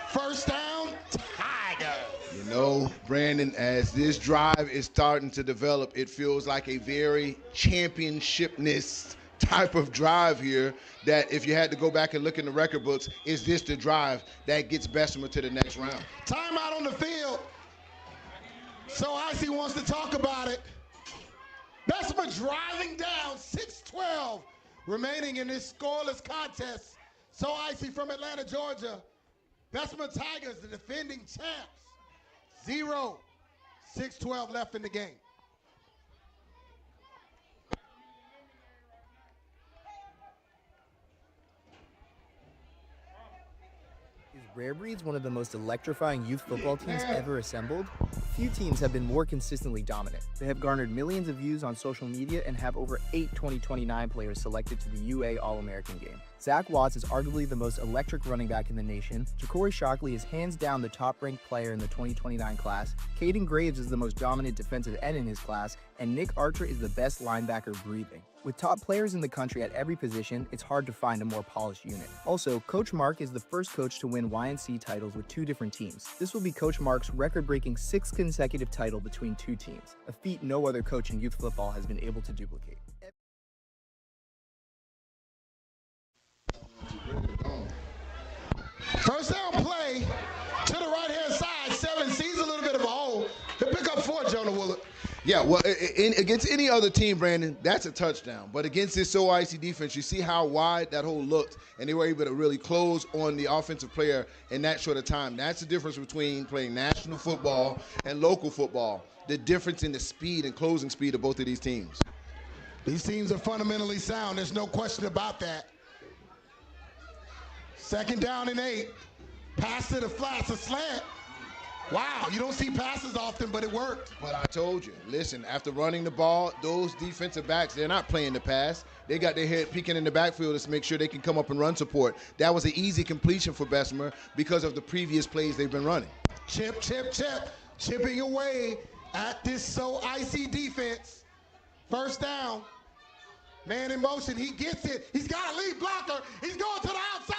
First down, Tigers. You know, Brandon, as this drive is starting to develop, it feels like a very championship-ness type of drive here that if you had to go back and look in the record books, is this the drive that gets Bessemer to the next round? Timeout on the field. So Icy wants to talk about it. Bessemer driving down, 6:12 remaining in this scoreless contest. So Icy from Atlanta, Georgia. Bessemer Tigers, the defending champs. 0, 6:12 left in the game. Is Rare Breeds one of the most electrifying youth football teams ever assembled? Few teams have been more consistently dominant. They have garnered millions of views on social media and have over 8 2029 players selected to the UA All-American game. Zach Watts is arguably the most electric running back in the nation. Ja'Cory Shockley is hands down the top-ranked player in the 2029 class. Caden Graves is the most dominant defensive end in his class, and Nick Archer is the best linebacker breathing. With top players in the country at every position, it's hard to find a more polished unit. Also, Coach Mark is the first coach to win YNC titles with 2 different teams. This will be Coach Mark's record-breaking 6th consecutive title between 2 teams, a feat no other coach in youth football has been able to duplicate. First down play to the right-hand side. 7 sees a little bit of before, Jonah Willard. Yeah, well, against any other team, Brandon, that's a touchdown. But against this So Icy defense, you see how wide that hole looked, and they were able to really close on the offensive player in that short of time. That's the difference between playing national football and local football, the difference in the speed and closing speed of both of these teams. These teams are fundamentally sound. There's no question about that. 2nd down and 8. Pass to the flats, a slant. Wow, you don't see passes often, but it worked. But I told you, listen, after running the ball, those defensive backs, they're not playing the pass. They got their head peeking in the backfield to make sure they can come up and run support. That was an easy completion for Bessemer because of the previous plays they've been running. Chip, chip, chip. Chipping away at this So Icy defense. 1st down. Man in motion. He gets it. He's got a lead blocker. He's going to the outside.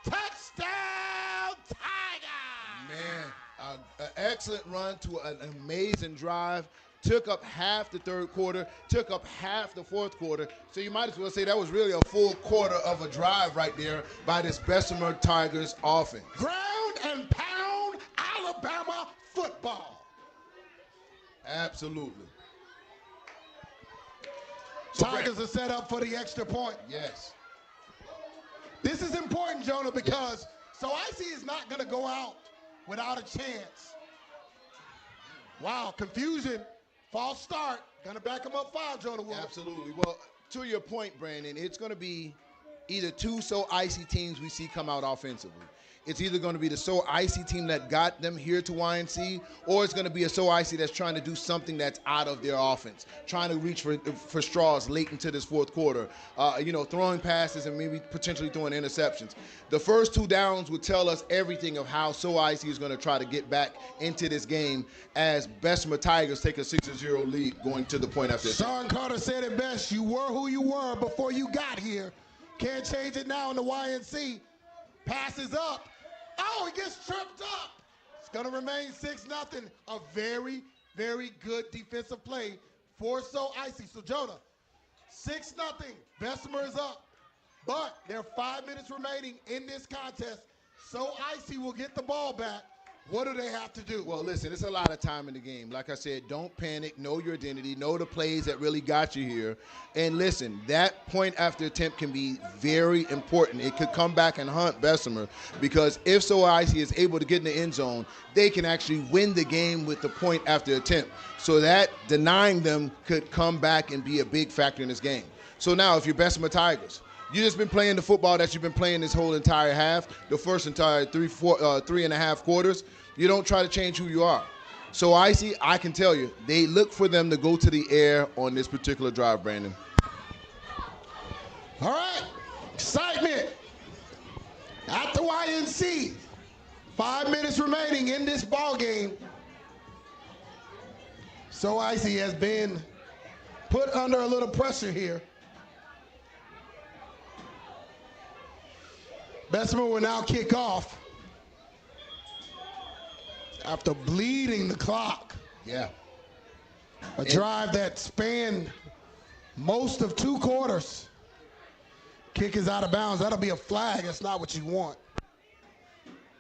Touchdown, Tiger! Man, an excellent run to an amazing drive. Took up half the 3rd quarter, took up half the 4th quarter. So you might as well say that was really a full quarter of a drive right there by this Bessemer Tigers offense. Ground and pound Alabama football. Absolutely. Tigers are set up for the extra point. Yes. This is important, Jonah, because So Icy is not going to go out without a chance. Wow, confusion. False start. Going to back him up 5, Jonah Williams. Absolutely. Well, to your point, Brandon, it's going to be either 2 So Icy teams we see come out offensively. It's either going to be the So Icy team that got them here to YNC, or it's going to be a So Icy that's trying to do something that's out of their offense, trying to reach for straws late into this 4th quarter, throwing passes and maybe potentially throwing interceptions. The first 2 downs would tell us everything of how So Icy is going to try to get back into this game as Bessemer Tigers take a 6-0 lead going to the point after this. Sean Carter said it best. You were who you were before you got here. Can't change it now in the YNC. Passes up. Oh, he gets tripped up. It's going to remain 6-0. A very, very good defensive play for So Icy. So, Jonah, 6-0. Bessemer is up. But there are 5 minutes remaining in this contest. So Icy will get the ball back. What do they have to do? Well, listen, it's a lot of time in the game. Like I said, don't panic. Know your identity. Know the plays that really got you here. And listen, that point after attempt can be very important. It could come back and hunt Bessemer because if So Icy is able to get in the end zone, they can actually win the game with the point after attempt. So that denying them could come back and be a big factor in this game. So now if you're Bessemer Tigers, you've just been playing the football that you've been playing this whole entire half, the first entire 3.5 quarters. You don't try to change who you are. So Icy, I can tell you, they look for them to go to the air on this particular drive, Brandon. All right, excitement at the YNC. 5 minutes remaining in this ball game. So Icy has been put under a little pressure here. Bessemer will now kick off after bleeding the clock. Yeah. A drive that spanned most of 2 quarters. Kick is out of bounds. That'll be a flag. That's not what you want.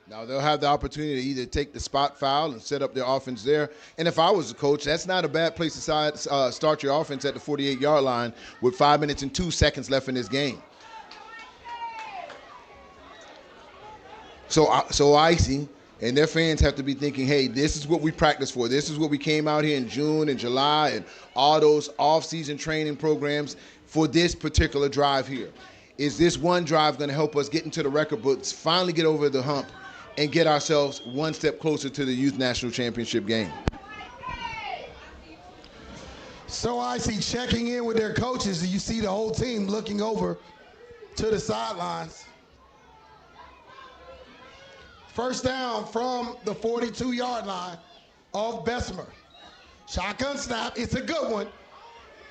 Now they'll have the opportunity to either take the spot foul and set up their offense there. And if I was a coach, that's not a bad place to start your offense at the 48-yard line with 5 minutes and 2 seconds left in this game. So Icy and their fans have to be thinking, hey, this is what we practiced for. This is what we came out here in June and July and all those off-season training programs for this particular drive here. Is this one drive going to help us get into the record books, finally get over the hump, and get ourselves one step closer to the Youth National Championship game? So Icy checking in with their coaches, and you see the whole team looking over to the sidelines. First down from the 42-yard line of Bessemer. Shotgun snap. It's a good one.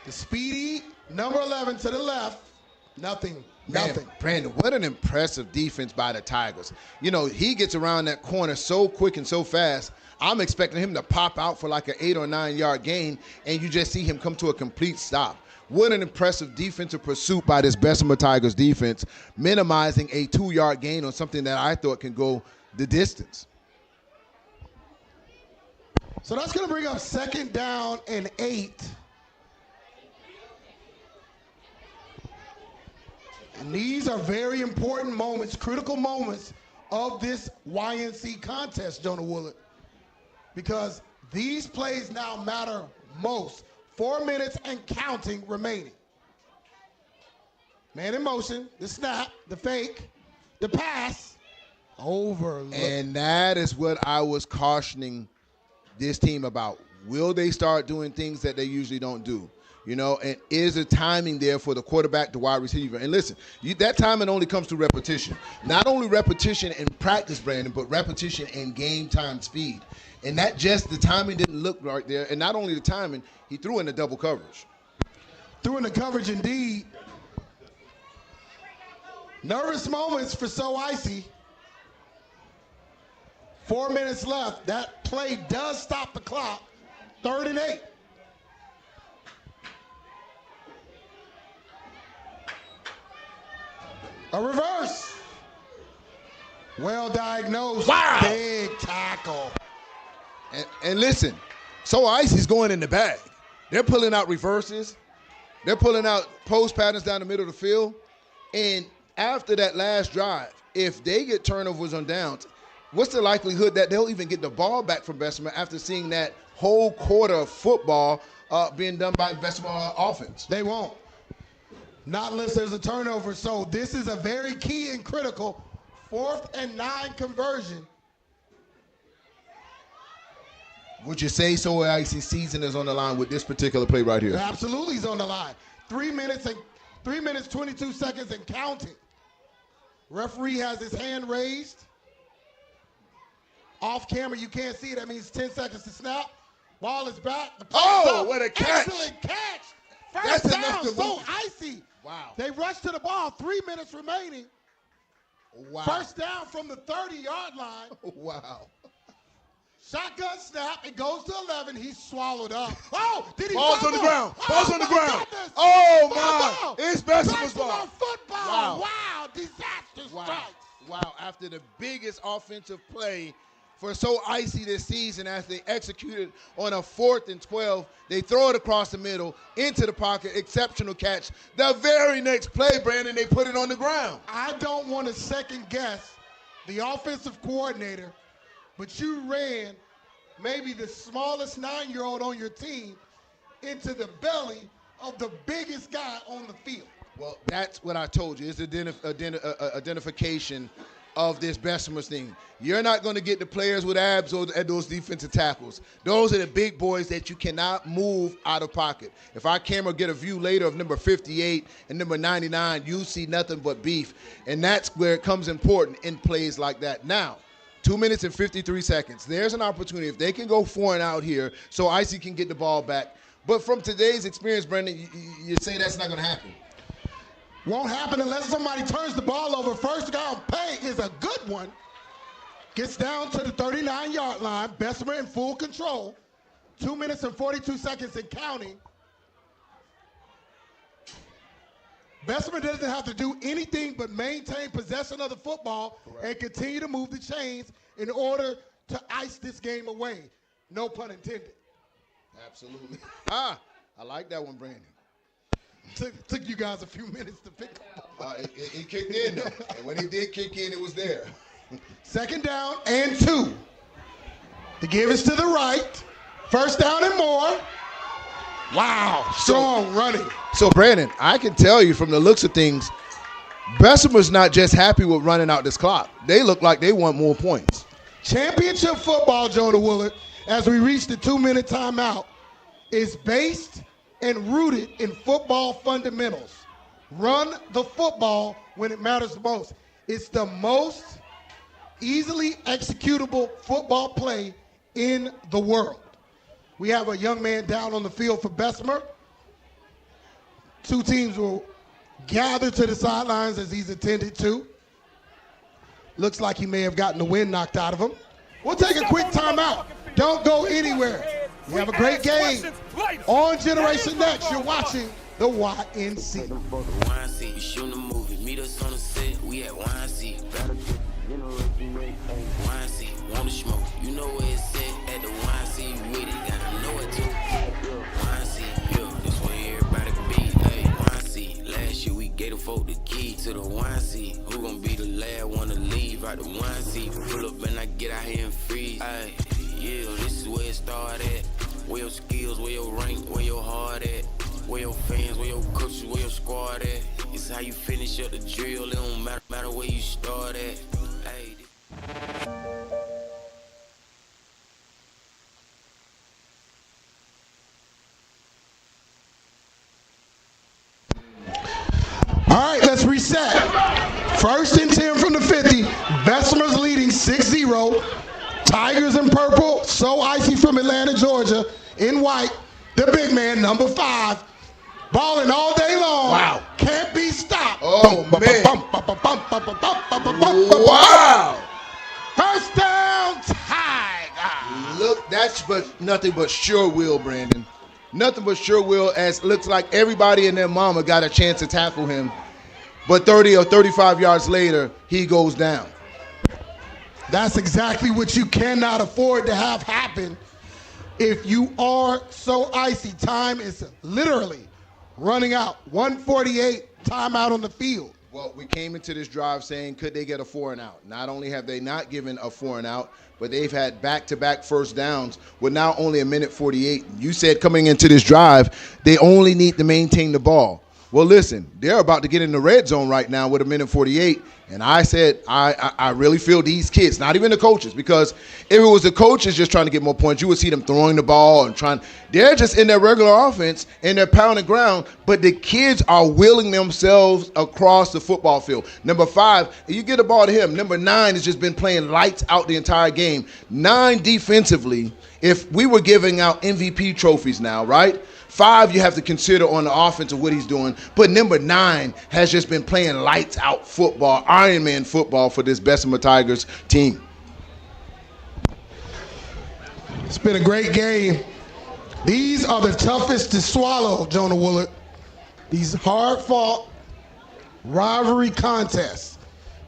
The speedy number 11 to the left. Nothing. Man, Brandon, what an impressive defense by the Tigers. You know, he gets around that corner so quick and so fast. I'm expecting him to pop out for like an 8 or 9 yard gain, and you just see him come to a complete stop. What an impressive defensive pursuit by this Bessemer Tigers defense, minimizing a 2-yard gain on something that I thought can go the distance. So that's going to bring up 2nd down and 8. And these are very important moments, critical moments of this YNC contest, Jonah Woolard, because these plays now matter most. 4 minutes and counting remaining. Man in motion, the snap, the fake, the pass, overlook. And that is what I was cautioning this team about. Will they start doing things that they usually don't do? You know, and is the timing there for the quarterback, the wide receiver? And listen, that timing only comes through repetition. Not only repetition in practice, Brandon, but repetition in game time speed. And that just, the timing didn't look right there. And not only the timing, he threw in the double coverage. Threw in the coverage indeed. Nervous moments for So Icy. 4 minutes left. That play does stop the clock. 3rd and 8. A reverse. Well diagnosed. Wow. Big tackle. And listen, So Icy's going in the bag. They're pulling out reverses. They're pulling out post patterns down the middle of the field. And after that last drive, if they get turnovers on downs, what's the likelihood that they'll even get the ball back from Bessemer after seeing that whole quarter of football being done by Bessemer offense? They won't. Not unless there's a turnover. So this is a very key and critical 4th and 9 conversion. Would you say So Icy's season is on the line with this particular play right here? Absolutely is on the line. 3 minutes, 22 seconds and counting. Referee has his hand raised. Off camera, you can't see it. That means 10 seconds to snap. Ball is back. The Oh, what a catch. Excellent catch. That's First enough down, to So move. Icy. Wow. They rush to the ball. 3 minutes remaining. Wow. First down from the 30-yard line. Wow. Shotgun snap. It goes to 11. He's swallowed up. Oh, did he Ball's on fumble? the ground. Ball's on the my ground. goodness. Oh, Fumble. my. It's Bessemer's Bessemer ball. football. Wow. Wow. Disaster Wow. strike. Wow. After the biggest offensive play for So Icy this season, as they executed on a 4th and 12, they throw it across the middle into the pocket. Exceptional catch. The very next play, Brandon, they put it on the ground. I don't want to second guess the offensive coordinator, but you ran maybe the smallest 9-year-old on your team into the belly of the biggest guy on the field. Well, that's what I told you. It's identification of this Bessemer thing. You're not going to get the players with abs at those defensive tackles. Those are the big boys that you cannot move out of pocket. If our camera get a view later of number 58 and number 99, you see nothing but beef. And that's where it comes important in plays like that. Now, 2 minutes and 53 seconds. There's an opportunity. If they can go 4 and out here, So Icy can get the ball back. But from today's experience, Brendan, you say that's not going to happen. Won't happen unless somebody turns the ball over. First down pay is a good one. Gets down to the 39-yard line. Bessemer in full control. 2 minutes and 42 seconds and counting. Bessemer doesn't have to do anything but maintain possession of the football and continue to move the chains in order to ice this game away. No pun intended. Absolutely. I like that one, Brandon. Took you guys a few minutes to pick up. It kicked in, though. And when he did kick in, it was there. 2nd down and 2. The give is to the right. 1st down and more. Wow, strong running. So, Brandon, I can tell you from the looks of things, Bessemer's not just happy with running out this clock. They look like they want more points. Championship football, Jonah Woolard, as we reach the 2-minute timeout, is based and rooted in football fundamentals. Run the football when it matters most. It's the most easily executable football play in the world. We have a young man down on the field for Bessemer. 2 teams will gather to the sidelines as he's attended to. Looks like he may have gotten the wind knocked out of him. We'll take a quick timeout. Don't go anywhere. We have a great game on Generation Next. You're watching the YNC. YNC, we shooting a movie. Meet us on the set. We at YNC. YNC, wanna smoke. You know where it's at the YNC with it. Gotta know it too. YNC, yo, this where everybody be. Hey, YNC, last year we gave the folk the key to the YNC. Who gon' be the last one to leave out the YNC? Pull up and I get out here and freeze. Hey, yeah, this is where it started at. Where your skills, where your rank, where your heart at. Where your fans, where your coaches, where your squad at. It's how you finish up the drill. It don't matter where you start at. Hey. All right, let's reset. First and 10 from the 50. Bessemer's leading 6-0. Tigers in purple. So Icy from Atlanta, Georgia. In white, the big man, number 5. Balling all day long. Wow. Can't be stopped. Oh, man. Wow. First down, Tiger. Look, that's nothing but sure will, Brandon. Nothing but sure will, as looks like everybody and their mama got a chance to tackle him. But 30 or 35 yards later, he goes down. That's exactly what you cannot afford to have happen if you are so icy. Time is literally running out. 1:48, timeout on the field. Well, we came into this drive saying, could they get a 4 and out? Not only have they not given a 4 and out, but they've had back-to-back first downs with now only a minute 48. You said coming into this drive, they only need to maintain the ball. Well, listen, they're about to get in the red zone right now with a minute 48. And I said, I really feel these kids, not even the coaches, because if it was the coaches just trying to get more points, you would see them throwing the ball and trying. They're just in their regular offense and they're pounding ground, but the kids are willing themselves across the football field. Number 5, you get the ball to him. Number 9 has just been playing lights out the entire game. 9 defensively, if we were giving out MVP trophies now, right? 5 you have to consider on the offense of what he's doing. But number 9 has just been playing lights out football, Iron Man football for this Bessemer Tigers team. It's been a great game. These are the toughest to swallow, Jonah Woolard. These hard-fought rivalry contests.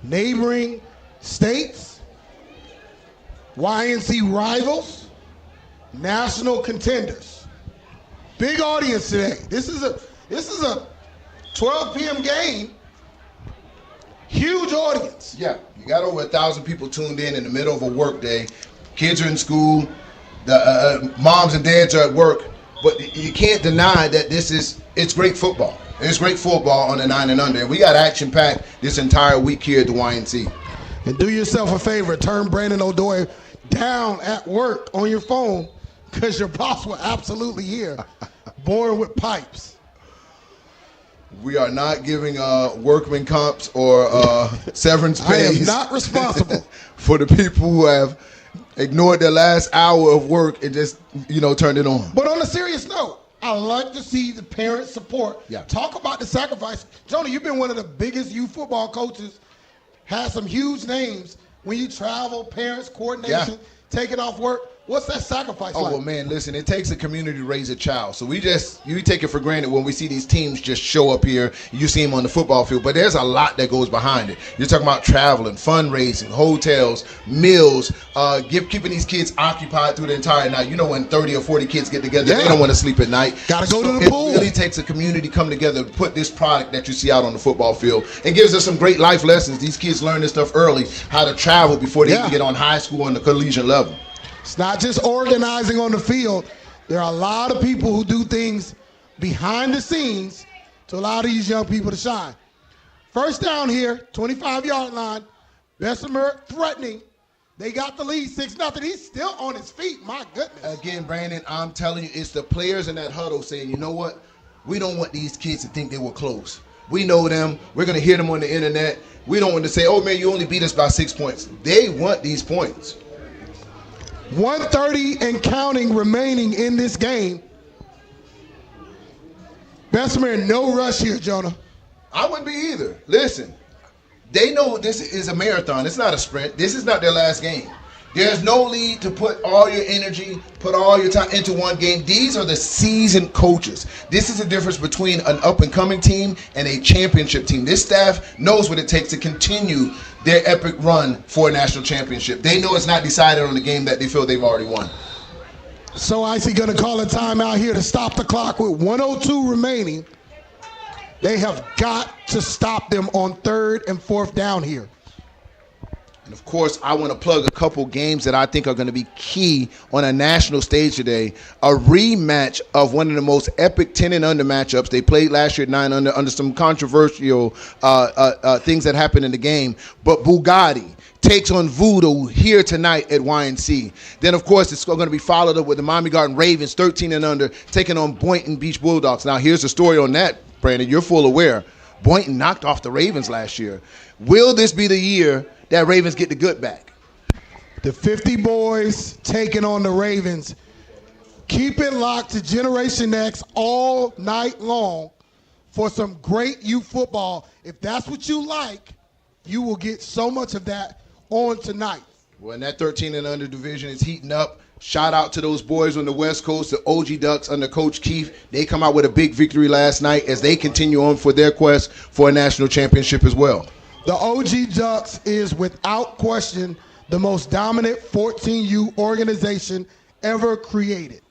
Neighboring states, YNC rivals, national contenders. Big audience today. This is a 12 p.m. game. Huge audience. Yeah, you got over 1,000 people tuned in the middle of a work day. Kids are in school. The moms and dads are at work. But you can't deny that it's great football. It's great football on the 9 and under. And we got action-packed this entire week here at the YNC. And do yourself a favor. Turn Brandon O'Doy down at work on your phone, because your boss will absolutely hear. Born with pipes. We are not giving workman comps or severance pays. I am not responsible for the people who have ignored their last hour of work and just, turned it on. But on a serious note, I like to see the parent support. Yeah. Talk about the sacrifice. Jonah, you've been one of the biggest youth football coaches. Had some huge names. When you travel, parents, coordination, taking off work. What's that sacrifice like? Well, man, listen, it takes a community to raise a child. So you take it for granted when we see these teams just show up here, you see them on the football field, but there's a lot that goes behind it. You're talking about traveling, fundraising, hotels, meals, keeping these kids occupied through the entire night. You know, when 30 or 40 kids get together, they don't want to sleep at night. Got to go to the pool. It really takes a community come together to put this product that you see out on the football field. It gives us some great life lessons. These kids learn this stuff early, how to travel before they even get on high school and the collegiate level. It's not just organizing on the field. There are a lot of people who do things behind the scenes to allow these young people to shine. First down here, 25-yard line. Bessemer threatening. They got the lead, 6-0. He's still on his feet. My goodness. Again, Brandon, I'm telling you, it's the players in that huddle saying, you know what? We don't want these kids to think they were close. We know them. We're going to hear them on the internet. We don't want to say, oh, man, you only beat us by 6 points. They want these points. 1:30 and counting remaining in this game. Bessemer in no rush here, Jonah. I wouldn't be either. Listen, they know this is a marathon. It's not a sprint. This is not their last game. There's no need to put all your energy, put all your time into one game. These are the seasoned coaches. This is the difference between an up-and-coming team and a championship team. This staff knows what it takes to continue their epic run for a national championship. They know it's not decided on the game that they feel they've already won. So Icy going to call a timeout here to stop the clock with 1:02 remaining. They have got to stop them on 3rd and 4th down here. And of course, I want to plug a couple games that I think are going to be key on a national stage today. A rematch of one of the most epic 10 and under matchups. They played last year at 9 under some controversial things that happened in the game. But Bugatti takes on Voodoo here tonight at YNC. Then, of course, it's going to be followed up with the Miami Garden Ravens, 13 and under, taking on Boynton Beach Bulldogs. Now, here's the story on that, Brandon. You're full aware. Boynton knocked off the Ravens last year. Will this be the year that Ravens get the good back? The 50 boys taking on the Ravens. Keep it locked to Generation X all night long for some great youth football. If that's what you like, you will get so much of that on tonight. Well, and that 13 and under division is heating up. Shout out to those boys on the West Coast, the OG Ducks under Coach Keefe. They come out with a big victory last night as they continue on for their quest for a national championship as well. The OG Ducks is without question the most dominant 14U organization ever created.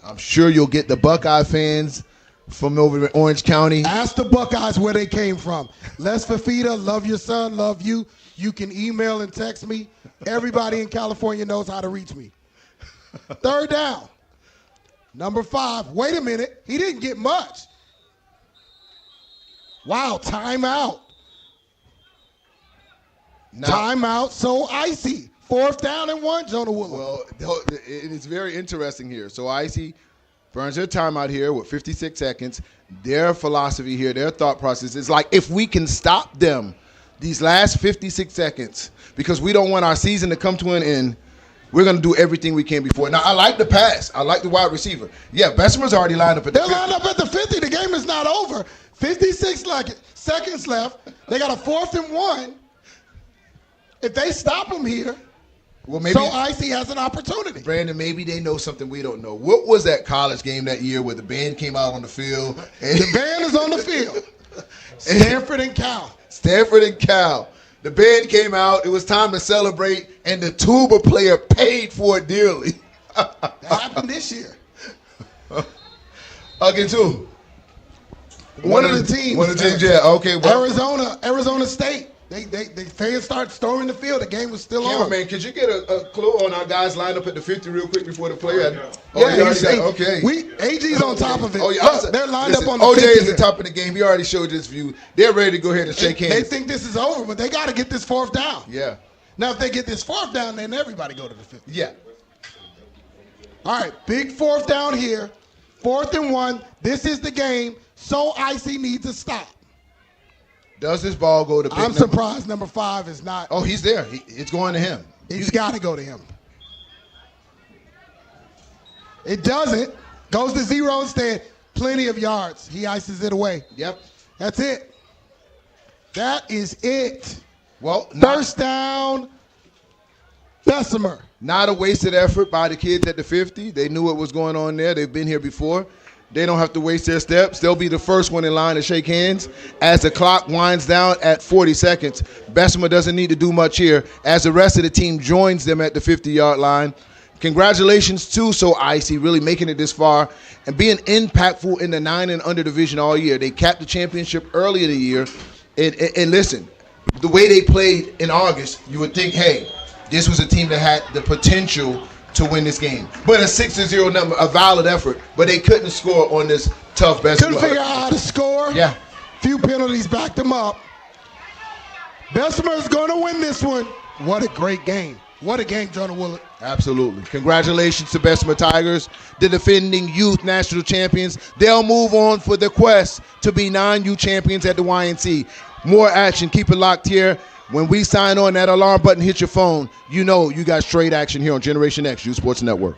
I'm sure you'll get the Buckeye fans from over in Orange County. Ask the Buckeyes where they came from. Les Fafita, love your son, love you. You can email and text me. Everybody in California knows how to reach me. 3rd down. Number 5. Wait a minute. He didn't get much. Wow, timeout. Timeout, so Icy. 4th down and 1, Jonah Woodland. Well, it's very interesting here. So Icy burns their timeout here with 56 seconds. Their philosophy here, their thought process is like, if we can stop them these last 56 seconds, because we don't want our season to come to an end, we're going to do everything we can before. Now, I like the pass. I like the wide receiver. Yeah, Bessemer's already lined up at the 50. They're lined up at the 50. The game is not over. 56 seconds left. They got a 4th and 1. If they stop them here, well, maybe so Icy has an opportunity. Brandon, maybe they know something we don't know. What was that college game that year where the band came out on the field? The band is on the field. Stanford and Cal. Stanford and Cal. The band came out. It was time to celebrate, and the tuba player paid for it dearly. That happened this year. Again, too. One of the teams. One of the teams, yeah. Okay. Well, Arizona State. They fans start storming the field. The game was still on. Man, could you get a clue on our guys lined up at the 50 real quick before the play? Okay. AG's on top of it. Oh, yeah. Look, they're lined up on the 50. OJ is the top of the game. He already showed this view. They're ready to go ahead and shake hands. They think this is over, but they got to get this 4th down. Yeah. Now, if they get this 4th down, then everybody go to the 50. Yeah. All right, big 4th down here. 4th and 1. This is the game, so Icy needs to stop. Does this ball go to big I'm surprised number 5 is not. Oh, he's there. It's going to him. He's got to go to him. It doesn't. Goes to 0 instead. Plenty of yards. He ices it away. Yep. That's it. That is it. Well, 1st down, Bessemer. Not a wasted effort by the kids at the 50. They knew what was going on there. They've been here before. They don't have to waste their steps. They'll be the first one in line to shake hands as the clock winds down at 40 seconds. Bessemer doesn't need to do much here as the rest of the team joins them at the 50-yard line. Congratulations to So Icy really making it this far and being impactful in the 9 and under division all year. They capped the championship early in the year. And listen, the way they played in August, you would think, hey, this was a team that had the potential to win this game. But a 6-0 number, a valid effort, but they couldn't score on this tough basketball. Couldn't figure out how to score. Yeah. Few penalties backed them up. Bessemer's going to win this one. What a great game. What a game, Jonah Woodland. Absolutely. Congratulations to Bessemer Tigers, the defending youth national champions. They'll move on for the quest to be 9U champions at the YNC. More action. Keep it locked here. When we sign on, that alarm button hits your phone, you know you got straight action here on Generation X, U Sports Network.